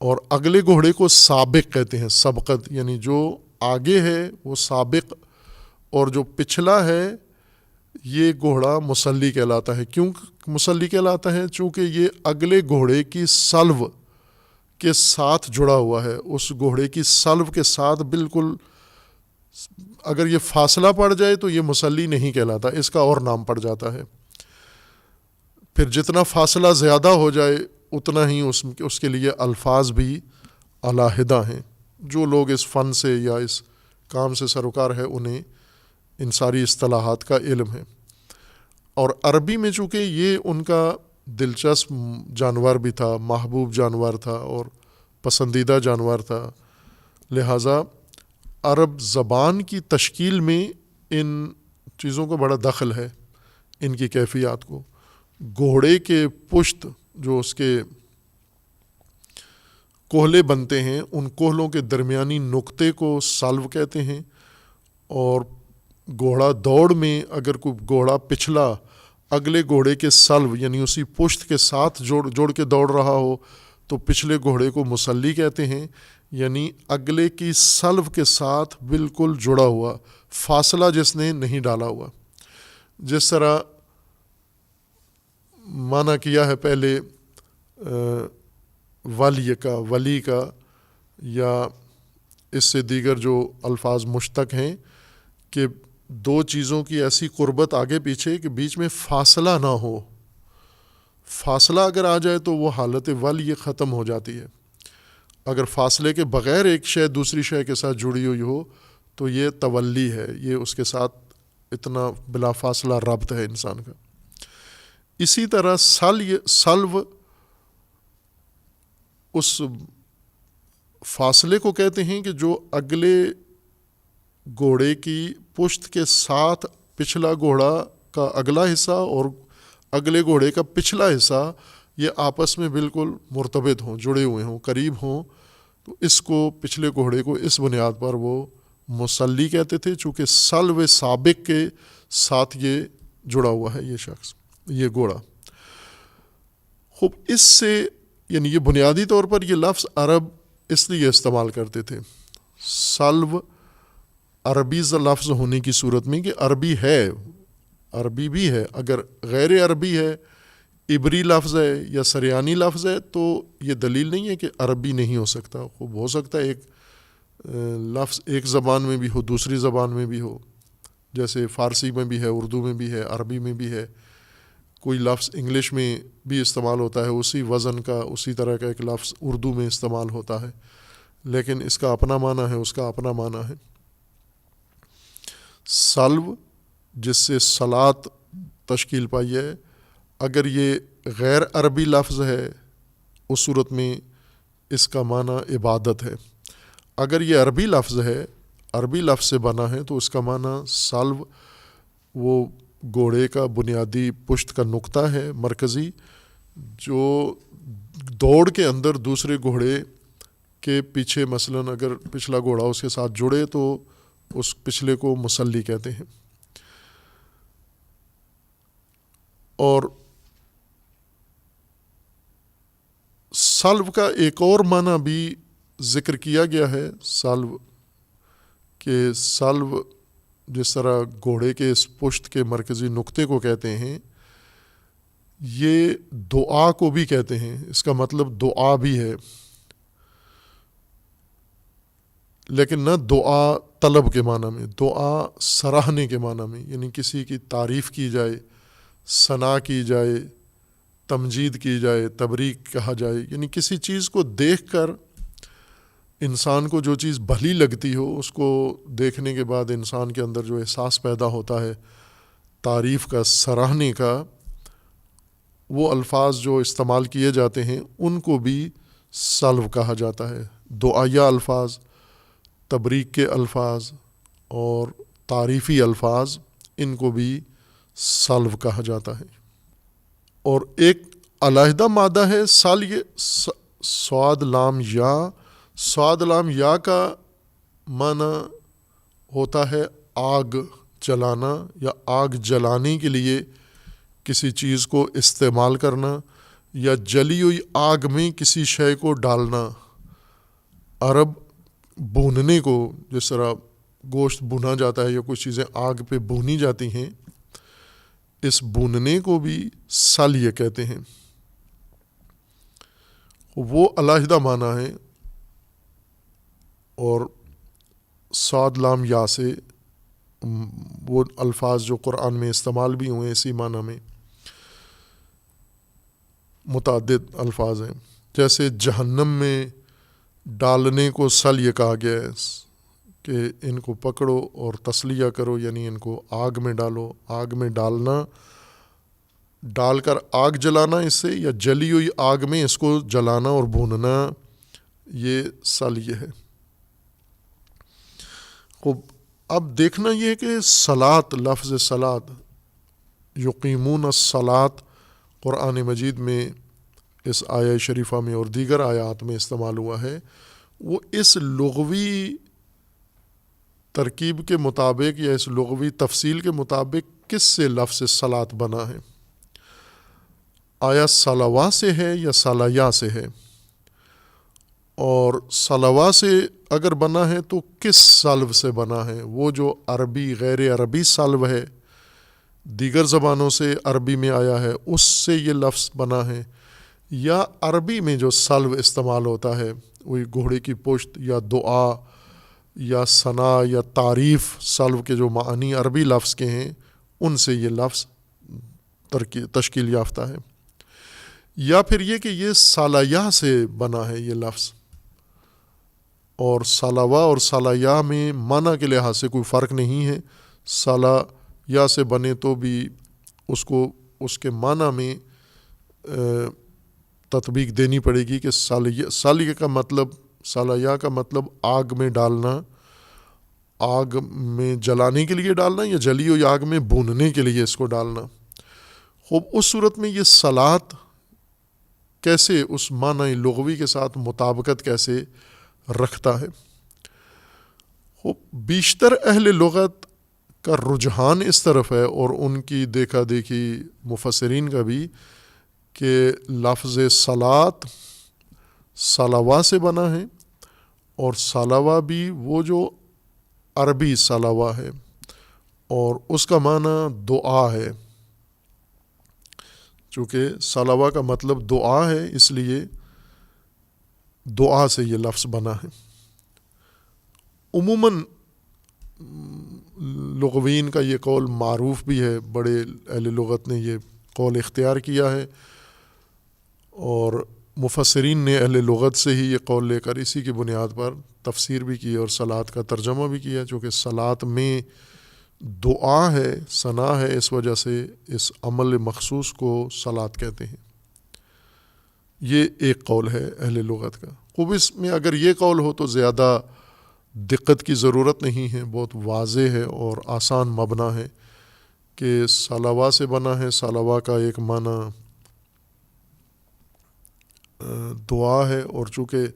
اور اگلے گھوڑے کو سابق کہتے ہیں. سبقت یعنی جو آگے ہے وہ سابق اور جو پچھلا ہے یہ گھوڑا مسلی کہلاتا ہے. کیوں مسلی کہلاتا ہے؟ چونکہ یہ اگلے گھوڑے کی سلو کے ساتھ جڑا ہوا ہے. اس گھوڑے کی سلو کے ساتھ بالکل اگر یہ فاصلہ پڑ جائے تو یہ مسلی نہیں کہلاتا، اس کا اور نام پڑ جاتا ہے. پھر جتنا فاصلہ زیادہ ہو جائے اتنا ہی اس کے لیے الفاظ بھی علیحدہ ہیں. جو لوگ اس فن سے یا اس کام سے سروکار ہے انہیں ان ساری اصطلاحات کا علم ہے. اور عربی میں چونکہ یہ ان کا دلچسپ جانور بھی تھا، محبوب جانور تھا اور پسندیدہ جانور تھا، لہٰذا عرب زبان کی تشکیل میں ان چیزوں کو بڑا دخل ہے، ان کی کیفیات کو. گھوڑے کے پشت جو اس کے کوہلے بنتے ہیں، ان کوہلوں کے درمیانی نقطے کو سلو کہتے ہیں. اور گھوڑا دوڑ میں اگر کوئی گھوڑا پچھلا اگلے گھوڑے کے سلو یعنی اسی پشت کے ساتھ جوڑ کے دوڑ رہا ہو تو پچھلے گھوڑے کو مسلی کہتے ہیں، یعنی اگلے کی سلو کے ساتھ بالکل جڑا ہوا، فاصلہ جس نے نہیں ڈالا ہوا. جس طرح معنی کیا ہے پہلے ولی کا یا اس سے دیگر جو الفاظ مشتق ہیں کہ دو چیزوں کی ایسی قربت آگے پیچھے کہ بیچ میں فاصلہ نہ ہو. فاصلہ اگر آ جائے تو وہ حالت ولی ختم ہو جاتی ہے. اگر فاصلے کے بغیر ایک شے دوسری شے کے ساتھ جڑی ہوئی ہو تو یہ تولی ہے، یہ اس کے ساتھ اتنا بلا فاصلہ ربط ہے انسان کا. اسی طرح سلو اس فاصلے کو کہتے ہیں کہ جو اگلے گھوڑے کی پشت کے ساتھ پچھلا گھوڑا کا اگلا حصہ اور اگلے گھوڑے کا پچھلا حصہ یہ آپس میں بالکل مرتبط ہوں، جڑے ہوئے ہوں، قریب ہوں. تو اس کو پچھلے گھوڑے کو اس بنیاد پر وہ مسلی کہتے تھے، چونکہ سلو سابق کے ساتھ یہ جڑا ہوا ہے یہ شخص، یہ گھوڑا. خوب اس سے یعنی یہ بنیادی طور پر یہ لفظ عرب اس لیے استعمال کرتے تھے. سلو عربی لفظ ہونے کی صورت میں کہ عربی ہے، عربی بھی ہے. اگر غیر عربی ہے، عبری لفظ ہے یا سریانی لفظ ہے تو یہ دلیل نہیں ہے کہ عربی نہیں ہو سکتا. خوب ہو سکتا ہے ایک لفظ ایک زبان میں بھی ہو دوسری زبان میں بھی ہو، جیسے فارسی میں بھی ہے، اردو میں بھی ہے، عربی میں بھی ہے. کوئی لفظ انگلش میں بھی استعمال ہوتا ہے اسی وزن کا، اسی طرح کا ایک لفظ اردو میں استعمال ہوتا ہے، لیکن اس کا اپنا معنی ہے، اس کا اپنا معنی ہے. سلو جس سے صلاۃ تشکیل پائی ہے، اگر یہ غیر عربی لفظ ہے اس صورت میں اس کا معنی عبادت ہے. اگر یہ عربی لفظ ہے، عربی لفظ سے بنا ہے تو اس کا معنی سلو وہ گھوڑے کا بنیادی پشت کا نقطہ ہے مرکزی، جو دوڑ کے اندر دوسرے گھوڑے کے پیچھے مثلاً اگر پچھلا گھوڑا اس کے ساتھ جڑے تو اس پچھلے کو مسلی کہتے ہیں. اور سلو کا ایک اور معنی بھی ذکر کیا گیا ہے. سلو کہ سلو جس طرح گھوڑے کے اس پشت کے مرکزی نقطے کو کہتے ہیں، یہ دعا کو بھی کہتے ہیں. اس کا مطلب دعا بھی ہے، لیکن نہ دعا طلب کے معنی میں، دعا سراہنے کے معنی میں، یعنی کسی کی تعریف کی جائے، ثنا کی جائے، تمجید کی جائے، تبریک کہا جائے. یعنی کسی چیز کو دیکھ کر انسان کو جو چیز بھلی لگتی ہو اس کو دیکھنے کے بعد انسان کے اندر جو احساس پیدا ہوتا ہے تعریف کا، سراہنے کا، وہ الفاظ جو استعمال کیے جاتے ہیں ان کو بھی سلو کہا جاتا ہے. دعائیہ الفاظ، تبریک کے الفاظ اور تعریفی الفاظ، ان کو بھی سلو کہا جاتا ہے. اور ایک علیحدہ مادہ ہے صاد لام یا. صاد لام یا کا معنی ہوتا ہے آگ، جلانا یا آگ جلانے کے لیے کسی چیز کو استعمال کرنا یا جلی ہوئی آگ میں کسی شے کو ڈالنا. عرب بھوننے کو، جس طرح گوشت بھونا جاتا ہے یا کچھ چیزیں آگ پہ بھونی جاتی ہیں، اس بھوننے کو بھی سلیہ کہتے ہیں. وہ علیحدہ معنی ہے، اور صاد لام یا سے وہ الفاظ جو قرآن میں استعمال بھی ہوئے اسی معنی میں متعدد الفاظ ہیں. جیسے جہنم میں ڈالنے کو سلیہ کہا گیا ہے کہ ان کو پکڑو اور تسلیہ کرو، یعنی ان کو آگ میں ڈالو. آگ میں ڈالنا، ڈال کر آگ جلانا اس سے، یا جلی ہوئی آگ میں اس کو جلانا اور بھوننا، یہ سلیہ ہے. خوب، اب دیکھنا یہ ہے کہ صلاۃ، لفظ صلاۃ، یقیمون الصلاۃ قرآن مجید میں اس آیہ شریفہ میں اور دیگر آیات میں استعمال ہوا ہے. وہ اس لغوی ترکیب کے مطابق یا اس لغوی تفصیل کے مطابق کس سے لفظ صلاۃ بنا ہے؟ آیا صلوا سے ہے یا صلایا سے ہے؟ اور صلوا سے اگر بنا ہے تو کس سلو سے بنا ہے؟ وہ جو عربی غیر عربی سلو ہے، دیگر زبانوں سے عربی میں آیا ہے، اس سے یہ لفظ بنا ہے، یا عربی میں جو سلو استعمال ہوتا ہے، وہی گھوڑے کی پشت یا دعا یا ثنا یا تعریف، سلو کے جو معنی عربی لفظ کے ہیں ان سے یہ لفظ تشکیل یافتہ ہے. یا پھر یہ کہ یہ صلایا سے بنا ہے یہ لفظ، اور صلوا اور صلایا میں معنی کے لحاظ سے کوئی فرق نہیں ہے. صلایا سے بنے تو بھی اس کو اس کے معنی میں تطبیق دینی پڑے گی کہ صلیہ کا مطلب، صلایا کا مطلب آگ میں ڈالنا، آگ میں جلانے کے لیے ڈالنا، یا جلی ہوئی آگ میں بھوننے کے لیے اس کو ڈالنا. خوب، اس صورت میں یہ صلاۃ کیسے اس معنی لغوی کے ساتھ مطابقت کیسے رکھتا ہے؟ خوب، بیشتر اہل لغت کا رجحان اس طرف ہے، اور ان کی دیکھا دیکھی مفسرین کا بھی، کہ لفظ صلاۃ صلوا سے بنا ہے، اور صلوا بھی وہ جو عربی صلوا ہے، اور اس کا معنی دعا ہے. چونکہ صلوا کا مطلب دعا ہے، اس لیے دعا سے یہ لفظ بنا ہے. عموماً لغوین کا یہ قول معروف بھی ہے، بڑے اہل لغت نے یہ قول اختیار کیا ہے، اور مفسرین نے اہل لغت سے ہی یہ قول لے کر اسی کی بنیاد پر تفسیر بھی کی اور صلاۃ کا ترجمہ بھی کیا. چونکہ صلاۃ میں دعا ہے، ثنا ہے، اس وجہ سے اس عمل مخصوص کو صلاۃ کہتے ہیں. یہ ایک قول ہے اہل لغت کا. خوب، اس میں اگر یہ قول ہو تو زیادہ دقت کی ضرورت نہیں ہے، بہت واضح ہے اور آسان مبنا ہے کہ صلوا سے بنا ہے. صلوا کا ایک معنی دعا ہے، اور چونکہ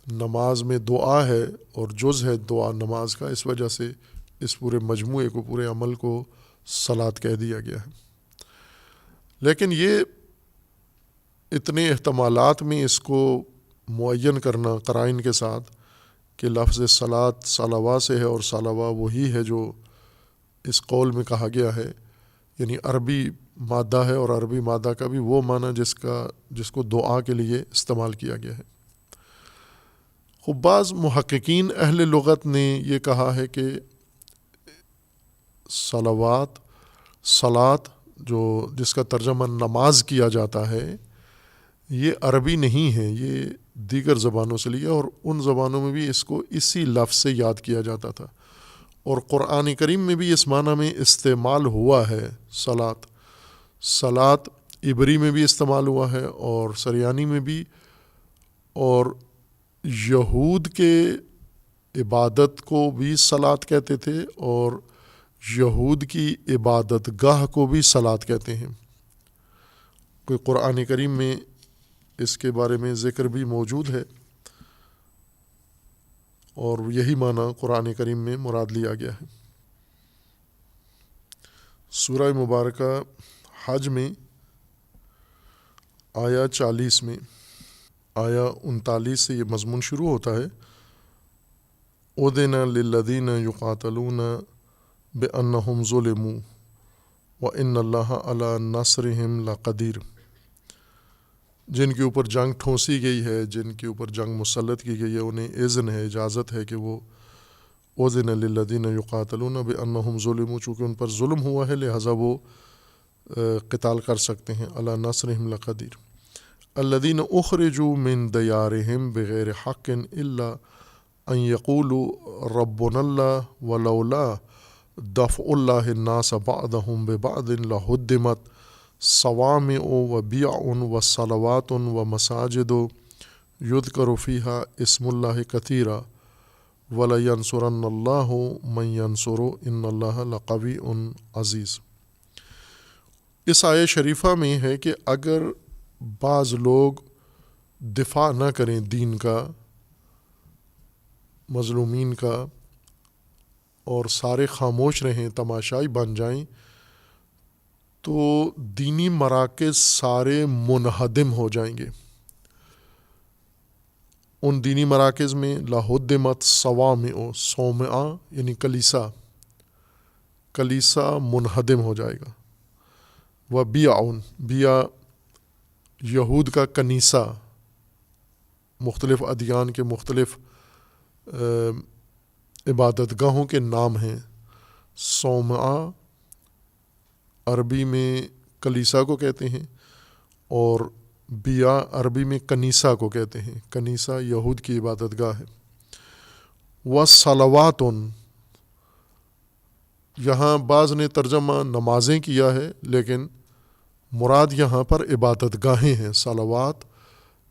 نماز میں دعا ہے اور جز ہے دعا نماز کا، اس وجہ سے اس پورے مجموعے کو، پورے عمل کو صلاۃ کہہ دیا گیا ہے. لیکن یہ اتنے احتمالات میں اس کو معین کرنا قرائن کے ساتھ کہ لفظ صلاۃ صلوا سے ہے، اور صلوا وہی ہے جو اس قول میں کہا گیا ہے، یعنی عربی مادہ ہے، اور عربی مادہ کا بھی وہ معنی جس کو دعا کے لیے استعمال کیا گیا ہے. خب، بعض محققین اہل لغت نے یہ کہا ہے کہ صلاۃ جس کا ترجمہ نماز کیا جاتا ہے، یہ عربی نہیں ہے، یہ دیگر زبانوں سے لیا، اور ان زبانوں میں بھی اس کو اسی لفظ سے یاد کیا جاتا تھا، اور قرآن کریم میں بھی اس معنی میں استعمال ہوا ہے. صلاۃ عبری میں بھی استعمال ہوا ہے، اور سریانی میں بھی، اور یہود کے عبادت کو بھی صلاۃ کہتے تھے، اور یہود کی عبادت گاہ کو بھی صلاۃ کہتے ہیں. کوئی قرآن کریم میں اس کے بارے میں ذکر بھی موجود ہے، اور یہی معنی قرآن کریم میں مراد لیا گیا ہے. سورہ مبارکہ حج میں آیا 40 میں، آیا 39 سے یہ مضمون شروع ہوتا ہے، اُذِنَ لِلَّذِينَ يُقَاتَلُونَ بِأَنَّهُمْ ظُلِمُوا وَإِنَّ اللَّهَ عَلَىٰ نَصْرِهِمْ لَقَدِيرٌ، جن کے اوپر جنگ ٹھونسی گئی ہے، جن کے اوپر جنگ مسلط کی گئی ہے، انہیں اذن ہے، اجازت ہے کہ وہ اُذِنَ لِلَّذِينَ يُقَاتَلُونَ بِأَنَّهُمْ ظُلِمُوا، چونکہ ان پر ظلم ہوا ہے لہٰذا وہ قتال کر سکتے ہیں۔ عَلَىٰ نَصْرِهِمْ لَقَدِيرٌ الَّذِينَ أُخْرِجُوا مِن دِيَارِهِمْ بِغَيْرِ حَقٍّ إِلَّا أَن يَقُولُوا رَبُّنَا اللَّهُ وَلَوْلَا دَفْعُ اللَّهِ النَّاسَ بَعْضَهُم بِبَعْضٍ لَهُدِّمَتْ صَوَامِعُ وَبِيَعٌ وَصَلَوَاتٌ وَمَسَاجِدُ يُذْكَرُ فِيهَا اسْمُ اللَّهِ كَثِيرًا وَلَيَنْصُرَنَّ اللَّهُ مَن يَنْصُرُهُ إِنَّ اللَّهَ لَقَوِيٌّ عَزِيزٌ۔ اس آیہ شریفہ میں ہے کہ اگر بعض لوگ دفاع نہ کریں دین کا، مظلومین کا، اور سارے خاموش رہیں، تماشائی بن جائیں، تو دینی مراکز سارے منہدم ہو جائیں گے۔ ان دینی مراکز میں لَہُدِّمَتْ صَوَامِعُ، صومعہ یعنی کلیسا منہدم ہو جائے گا۔ وَبِیَعٌ، بیع یہود کا کنیسہ، مختلف ادیان کے مختلف عبادت گاہوں کے نام ہیں۔ صومعہ عربی میں کلیسا کو کہتے ہیں، اور بیع عربی میں کنیسہ کو کہتے ہیں۔ کنیسہ یہود کی عبادت گاہ ہے۔ وَصَلَوَاتٌ، یہاں بعض نے ترجمہ نمازیں کیا ہے، لیکن مراد یہاں پر عبادت گاہیں ہیں۔ صلوات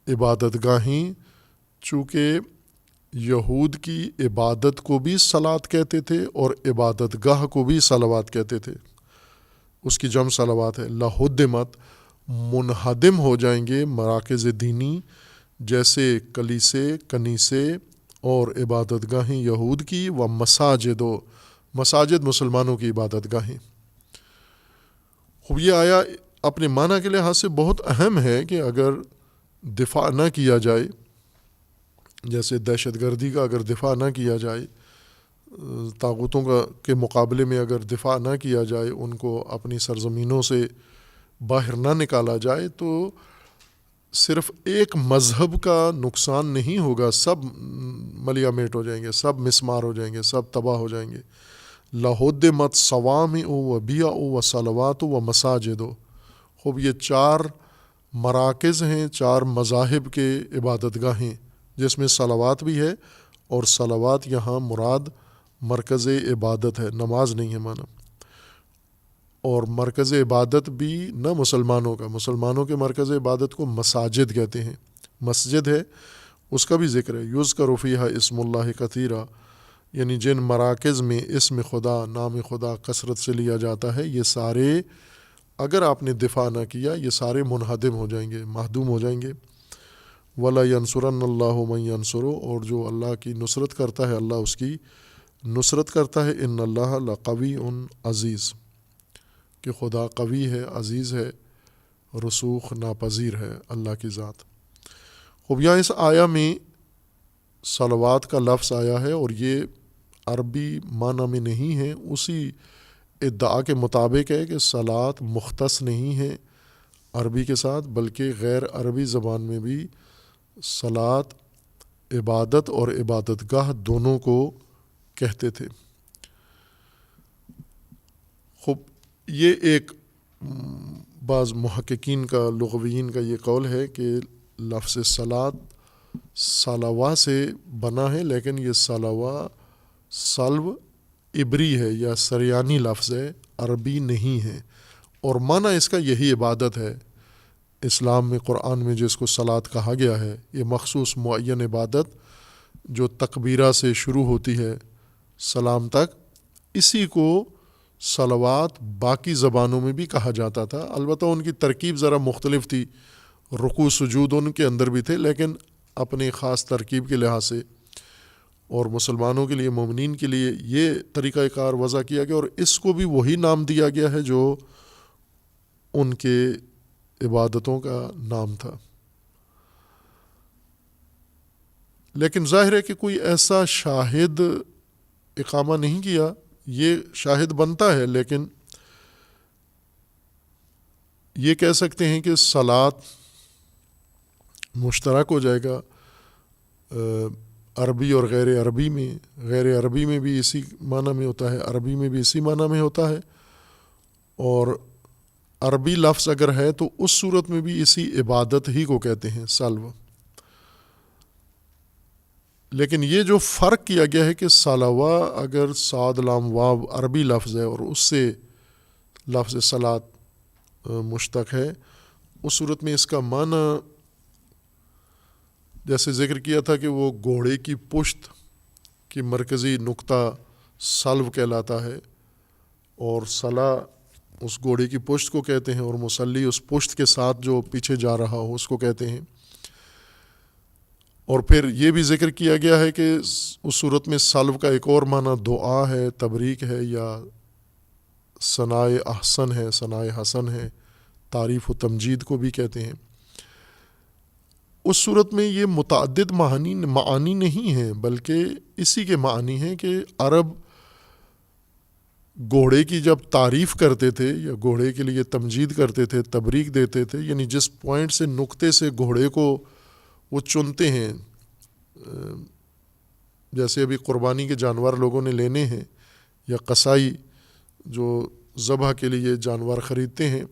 عبادت گاہیں، چونکہ یہود کی عبادت کو بھی صلات کہتے تھے اور عبادت گاہ کو بھی صلوات کہتے تھے، اس کی جمع صلوات ہے۔ لَہُدِّمَتْ، منہدم ہو جائیں گے مراکز دینی، جیسے کنیسے اور عبادت گاہیں یہود کی، و مساجد مسلمانوں کی عبادت گاہیں۔ خوب یہ آیا اپنے معنی کے لحاظ سے بہت اہم ہے کہ اگر دفاع نہ کیا جائے، جیسے دہشت گردی کا اگر دفاع نہ کیا جائے، طاغوتوں کے مقابلے میں اگر دفاع نہ کیا جائے، ان کو اپنی سرزمینوں سے باہر نہ نکالا جائے، تو صرف ایک مذہب کا نقصان نہیں ہوگا، سب ملیا میٹ ہو جائیں گے، سب مسمار ہو جائیں گے، سب تباہ ہو جائیں گے۔ لَہُدِّمَتْ صَوَامِعُ وَبِیَعُ وَصَلَوَاتُ وَمَسَاجِدُ، خوب یہ 4 مراکز ہیں، 4 مذاہب کے عبادت گاہیں، جس میں صلوات بھی ہے، اور صلوات یہاں مراد مرکز عبادت ہے، نماز نہیں ہے معنی۔ اور مرکز عبادت بھی نہ مسلمانوں کے مرکز عبادت کو مساجد کہتے ہیں، مسجد ہے، اس کا بھی ذکر ہے۔ یذکر فیہا اسم اللہ کثیرا، یعنی جن مراکز میں اسم خدا، نام خدا کثرت سے لیا جاتا ہے، یہ سارے اگر آپ نے دفاع نہ کیا، یہ سارے منہدم ہو جائیں گے، مہدوم ہو جائیں گے۔ وَلَيَنْصُرَنَّ اللَّهُ مَن يَنْصُرُهُ، اور جو اللہ کی نصرت کرتا ہے اللہ اس کی نصرت کرتا ہے۔ ان اللہ لقوی عزیز، کہ خدا قوی ہے، عزیز ہے، رسوخ ناپذیر ہے اللہ کی ذات۔ خوب یہاں اس آیا میں صلوات کا لفظ آیا ہے، اور یہ عربی معنی میں نہیں ہے، اسی ادعا کے مطابق ہے کہ صلات مختص نہیں ہے عربی کے ساتھ، بلکہ غیر عربی زبان میں بھی صلات عبادت اور عبادت گاہ دونوں کو کہتے تھے۔ خوب یہ ایک بعض محققین کا، لغویین کا یہ قول ہے کہ لفظ صلات صلوا سے بنا ہے، لیکن یہ صلوا سلو عبری ہے یا سریانی لفظ ہے، عربی نہیں ہے، اور معنی اس کا یہی عبادت ہے۔ اسلام میں، قرآن میں جس کو صلات کہا گیا ہے، یہ مخصوص معین عبادت جو تکبیرہ سے شروع ہوتی ہے سلام تک، اسی کو صلوات باقی زبانوں میں بھی کہا جاتا تھا۔ البتہ ان کی ترکیب ذرا مختلف تھی، رکوع سجود ان کے اندر بھی تھے، لیکن اپنی خاص ترکیب کے لحاظ سے اور مسلمانوں کے لیے، مومنین کے لیے یہ طریقہ کار وضع کیا گیا، اور اس کو بھی وہی نام دیا گیا ہے جو ان کے عبادتوں کا نام تھا۔ لیکن ظاہر ہے کہ کوئی ایسا شاہد اقامہ نہیں کیا، یہ شاہد بنتا ہے، لیکن یہ کہہ سکتے ہیں کہ صلاۃ مشترک ہو جائے گا عربی اور غیر عربی میں۔ غیر عربی میں بھی اسی معنی میں ہوتا ہے، عربی میں بھی اسی معنی میں ہوتا ہے، اور عربی لفظ اگر ہے تو اس صورت میں بھی اسی عبادت ہی کو کہتے ہیں سلو۔ لیکن یہ جو فرق کیا گیا ہے کہ سلوا اگر صاد لام واو عربی لفظ ہے اور اس سے لفظ صلاۃ مشتق ہے، اس صورت میں اس کا معنی جیسے ذکر کیا تھا کہ وہ گھوڑے کی پشت کی مرکزی نقطہ سلو کہلاتا ہے، اور صلا اس گھوڑے کی پشت کو کہتے ہیں، اور مصلی اس پشت کے ساتھ جو پیچھے جا رہا ہو اس کو کہتے ہیں۔ اور پھر یہ بھی ذکر کیا گیا ہے کہ اس صورت میں سلو کا ایک اور معنی دعا ہے، تبریک ہے، یا ثناء احسن ہے، ثناء حسن ہے، تعریف و تمجید کو بھی کہتے ہیں۔ اس صورت میں یہ متعدد معانی نہیں ہیں، بلکہ اسی کے معنی ہیں کہ عرب گھوڑے کی جب تعریف کرتے تھے یا گھوڑے کے لیے تمجید کرتے تھے، تبریک دیتے تھے، یعنی جس پوائنٹ سے، نقطے سے گھوڑے کو وہ چنتے ہیں، جیسے ابھی قربانی کے جانور لوگوں نے لینے ہیں، یا قصائی جو ذبح کے لیے جانور خریدتے ہیں،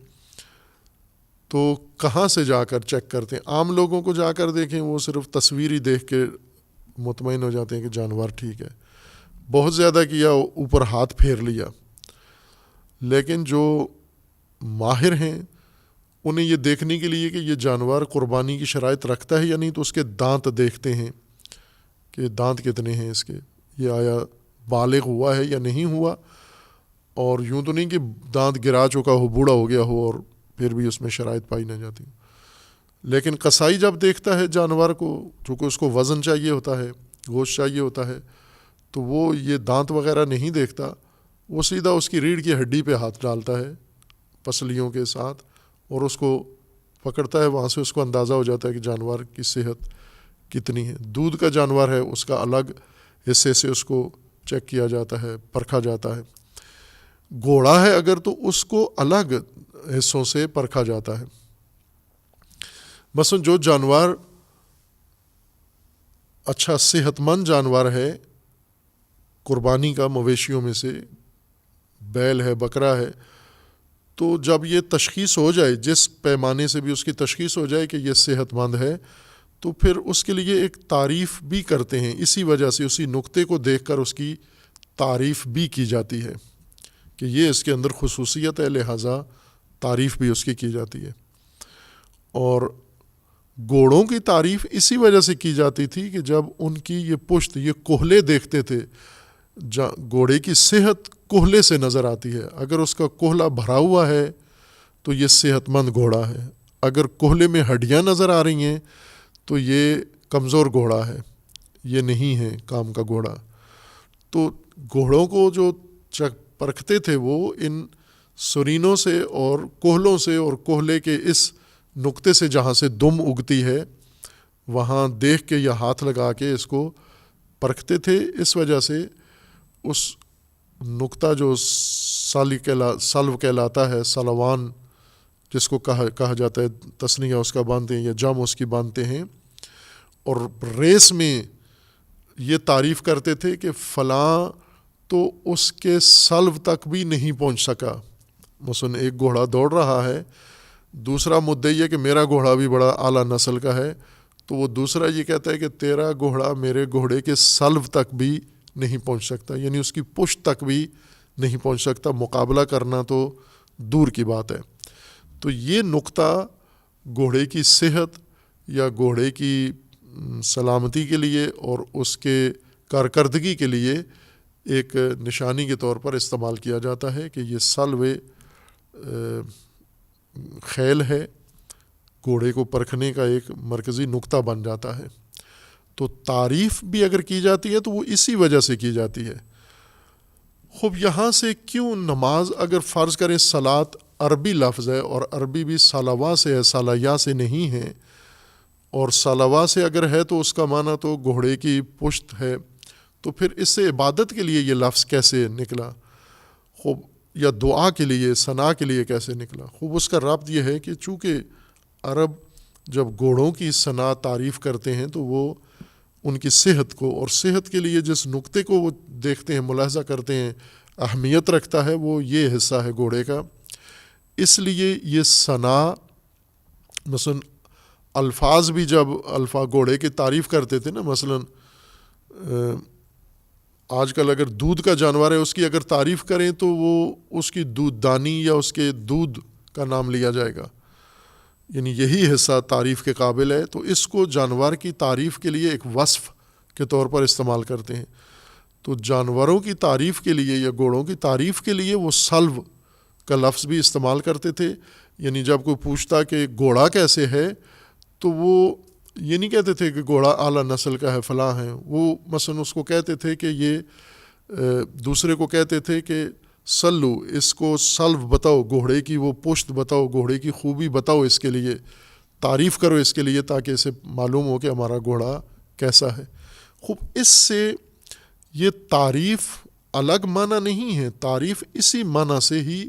تو کہاں سے جا کر چیک کرتے ہیں؟ عام لوگوں کو جا کر دیکھیں، وہ صرف تصویری دیکھ کے مطمئن ہو جاتے ہیں کہ جانور ٹھیک ہے، بہت زیادہ کیا، اوپر ہاتھ پھیر لیا۔ لیکن جو ماہر ہیں انہیں یہ دیکھنے کے لیے کہ یہ جانور قربانی کی شرائط رکھتا ہے یا نہیں، تو اس کے دانت دیکھتے ہیں کہ دانت کتنے ہیں اس کے، یہ آیا بالغ ہوا ہے یا نہیں ہوا، اور یوں تو نہیں کہ دانت گرا چکا ہو، بوڑھا ہو گیا ہو اور پھر بھی اس میں شرائط پائی نہ جاتی۔ لیکن قصائی جب دیکھتا ہے جانور کو، چونکہ اس کو وزن چاہیے ہوتا ہے، گوشت چاہیے ہوتا ہے، تو وہ یہ دانت وغیرہ نہیں دیکھتا، وہ سیدھا اس کی ریڑھ کی ہڈی پہ ہاتھ ڈالتا ہے پسلیوں کے ساتھ، اور اس کو پکڑتا ہے، وہاں سے اس کو اندازہ ہو جاتا ہے کہ جانور کی صحت کتنی ہے۔ دودھ کا جانور ہے، اس کا الگ حصے سے اس کو چیک کیا جاتا ہے، پرکھا جاتا ہے۔ گھوڑا ہے اگر تو اس کو الگ حصوں سے پرکھا جاتا ہے۔ مثلا جو جانور اچھا صحت مند جانور ہے قربانی کا، مویشیوں میں سے بیل ہے، بکرا ہے، تو جب یہ تشخیص ہو جائے، جس پیمانے سے بھی اس کی تشخیص ہو جائے کہ یہ صحت مند ہے، تو پھر اس کے لیے ایک تعریف بھی کرتے ہیں، اسی وجہ سے اسی نقطے کو دیکھ کر اس کی تعریف بھی کی جاتی ہے کہ یہ اس کے اندر خصوصیت ہے، لہٰذا تعریف بھی اس کی جاتی ہے۔ اور گھوڑوں کی تعریف اسی وجہ سے کی جاتی تھی کہ جب ان کی یہ پشت، یہ کوہلے دیکھتے تھے، گھوڑے کی صحت کوہلے سے نظر آتی ہے، اگر اس کا کوہلا بھرا ہوا ہے تو یہ صحت مند گھوڑا ہے، اگر کوہلے میں ہڈیاں نظر آ رہی ہیں تو یہ کمزور گھوڑا ہے، یہ نہیں ہے کام کا گھوڑا۔ تو گھوڑوں کو جو پرکھتے تھے وہ ان سرینوں سے اور کوہلوں سے، اور کوہلے کے اس نقطے سے جہاں سے دم اگتی ہے وہاں دیکھ کے یا ہاتھ لگا کے اس کو پرکھتے تھے۔ اس وجہ سے اس نقطہ جو سلو کہلاتا ہے، سلوان جس کو کہا جاتا ہے، تسنیہ اس کا باندھتے ہیں یا جمع اس کی باندھتے ہیں، اور ریس میں یہ تعریف کرتے تھے کہ فلاں تو اس کے سلو تک بھی نہیں پہنچ سکا۔ مثلا ایک گھوڑا دوڑ رہا ہے، دوسرا مدعی ہے کہ میرا گھوڑا بھی بڑا اعلیٰ نسل کا ہے، تو وہ دوسرا یہ کہتا ہے کہ تیرا گھوڑا میرے گھوڑے کے سلو تک بھی نہیں پہنچ سکتا، یعنی اس کی پشت تک بھی نہیں پہنچ سکتا، مقابلہ کرنا تو دور کی بات ہے۔ تو یہ نقطہ گھوڑے کی صحت یا گھوڑے کی سلامتی کے لیے اور اس کے کارکردگی کے لیے ایک نشانی کے طور پر استعمال کیا جاتا ہے کہ یہ سلو خیل ہے، گھوڑے کو پرکھنے کا ایک مرکزی نقطہ بن جاتا ہے۔ تو تعریف بھی اگر کی جاتی ہے تو وہ اسی وجہ سے کی جاتی ہے۔ خوب یہاں سے کیوں نماز، اگر فرض کریں صلاۃ عربی لفظ ہے اور عربی بھی صلوا سے ہے، صلیہ سے نہیں ہے، اور صلوا سے اگر ہے تو اس کا معنی تو گھوڑے کی پشت ہے، تو پھر اس سے عبادت کے لیے یہ لفظ کیسے نکلا؟ خوب یا دعا کے لیے، ثنا کے لیے کیسے نکلا؟ خوب اس کا ربط یہ ہے کہ چونکہ عرب جب گھوڑوں کی ثنا تعریف کرتے ہیں تو وہ ان کی صحت کو، اور صحت کے لیے جس نقطے کو وہ دیکھتے ہیں، ملاحظہ کرتے ہیں، اہمیت رکھتا ہے، وہ یہ حصہ ہے گھوڑے کا۔ اس لیے یہ ثنا، مثلا الفاظ بھی جب گھوڑے کی تعریف کرتے تھے نا، مثلا آج کل اگر دودھ کا جانور ہے اس کی اگر تعریف کریں تو وہ اس کی دودھ دانی یا اس کے دودھ کا نام لیا جائے گا، یعنی یہی حصہ تعریف کے قابل ہے، تو اس کو جانور کی تعریف کے لیے ایک وصف کے طور پر استعمال کرتے ہیں۔ تو جانوروں کی تعریف کے لیے یا گھوڑوں کی تعریف کے لیے وہ سلو کا لفظ بھی استعمال کرتے تھے، یعنی جب کوئی پوچھتا کہ گھوڑا کیسے ہے تو وہ یہ نہیں کہتے تھے کہ گھوڑا اعلیٰ نسل کا ہے، فلاں ہے، وہ مثلا اس کو کہتے تھے کہ یہ دوسرے کو کہتے تھے کہ سلو، اس کو سلو بتاؤ، گھوڑے کی وہ پشت بتاؤ، گھوڑے کی خوبی بتاؤ، اس کے لیے تعریف کرو اس کے لیے، تاکہ اسے معلوم ہو کہ ہمارا گھوڑا کیسا ہے۔ خوب اس سے یہ تعریف الگ معنی نہیں ہے، تعریف اسی معنی سے ہی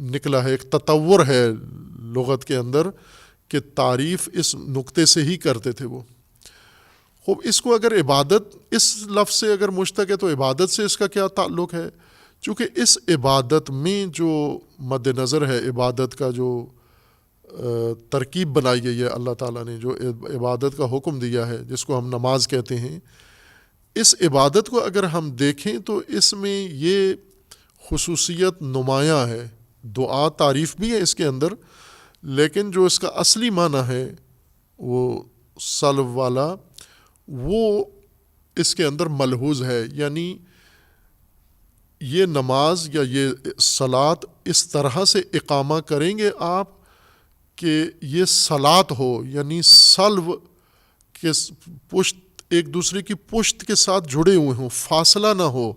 نکلا ہے، ایک تطور ہے لغت کے اندر کہ تعریف اس نقطے سے ہی کرتے تھے وہ۔ خوب اس کو اگر عبادت اس لفظ سے اگر مشتق ہے تو عبادت سے اس کا کیا تعلق ہے؟ چونکہ اس عبادت میں جو مد نظر ہے، عبادت کا جو ترکیب بنائی گئی ہے، اللہ تعالیٰ نے جو عبادت کا حکم دیا ہے جس کو ہم نماز کہتے ہیں، اس عبادت کو اگر ہم دیکھیں تو اس میں یہ خصوصیت نمایاں ہے۔ دعا تعریف بھی ہے اس کے اندر، لیکن جو اس کا اصلی معنی ہے وہ سلو والا، وہ اس کے اندر ملحوظ ہے، یعنی یہ نماز یا یہ صلاۃ اس طرح سے اقامہ کریں گے آپ کہ یہ صلاۃ ہو، یعنی سلو کے پشت ایک دوسرے کی پشت کے ساتھ جڑے ہوئے ہوں، فاصلہ نہ ہو،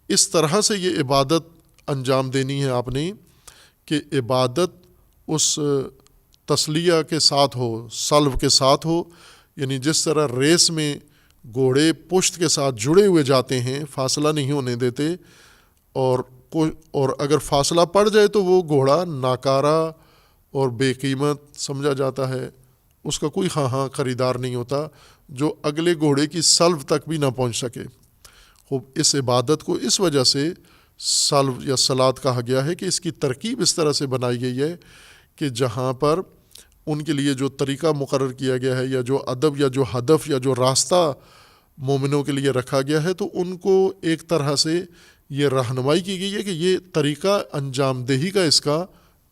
اس طرح سے یہ عبادت انجام دینی ہے آپ نے کہ عبادت اس تسلیہ کے ساتھ ہو، سلو کے ساتھ ہو، یعنی جس طرح ریس میں گھوڑے پشت کے ساتھ جڑے ہوئے جاتے ہیں، فاصلہ نہیں ہونے دیتے، اور اگر فاصلہ پڑ جائے تو وہ گھوڑا ناکارہ اور بے قیمت سمجھا جاتا ہے، اس کا کوئی خریدار نہیں ہوتا جو اگلے گھوڑے کی سلو تک بھی نہ پہنچ سکے۔ خوب اس عبادت کو اس وجہ سے سلو یا صلاۃ کہا گیا ہے کہ اس کی ترکیب اس طرح سے بنائی گئی ہے کہ جہاں پر ان کے لیے جو طریقہ مقرر کیا گیا ہے، یا جو ادب یا جو ہدف یا جو راستہ مومنوں کے لیے رکھا گیا ہے، تو ان کو ایک طرح سے یہ رہنمائی کی گئی ہے کہ یہ طریقہ انجام دہی کا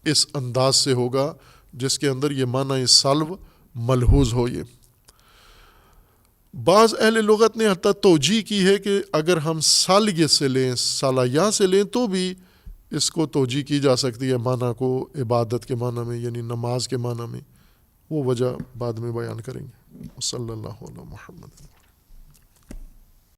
اس انداز سے ہوگا جس کے اندر یہ معنی سلو ملحوظ ہو۔ یہ بعض اہل لغت نے حتیٰ توجیہ کی ہے کہ اگر ہم سالیہ سے لیں، صلاحیہ سے لیں، تو بھی اس کو توجیہ کی جا سکتی ہے معنی کو عبادت کے معنی میں، یعنی نماز کے معنی میں۔ وہ وجہ بعد میں بیان کریں گے۔ صلی اللہ علیہ محمد۔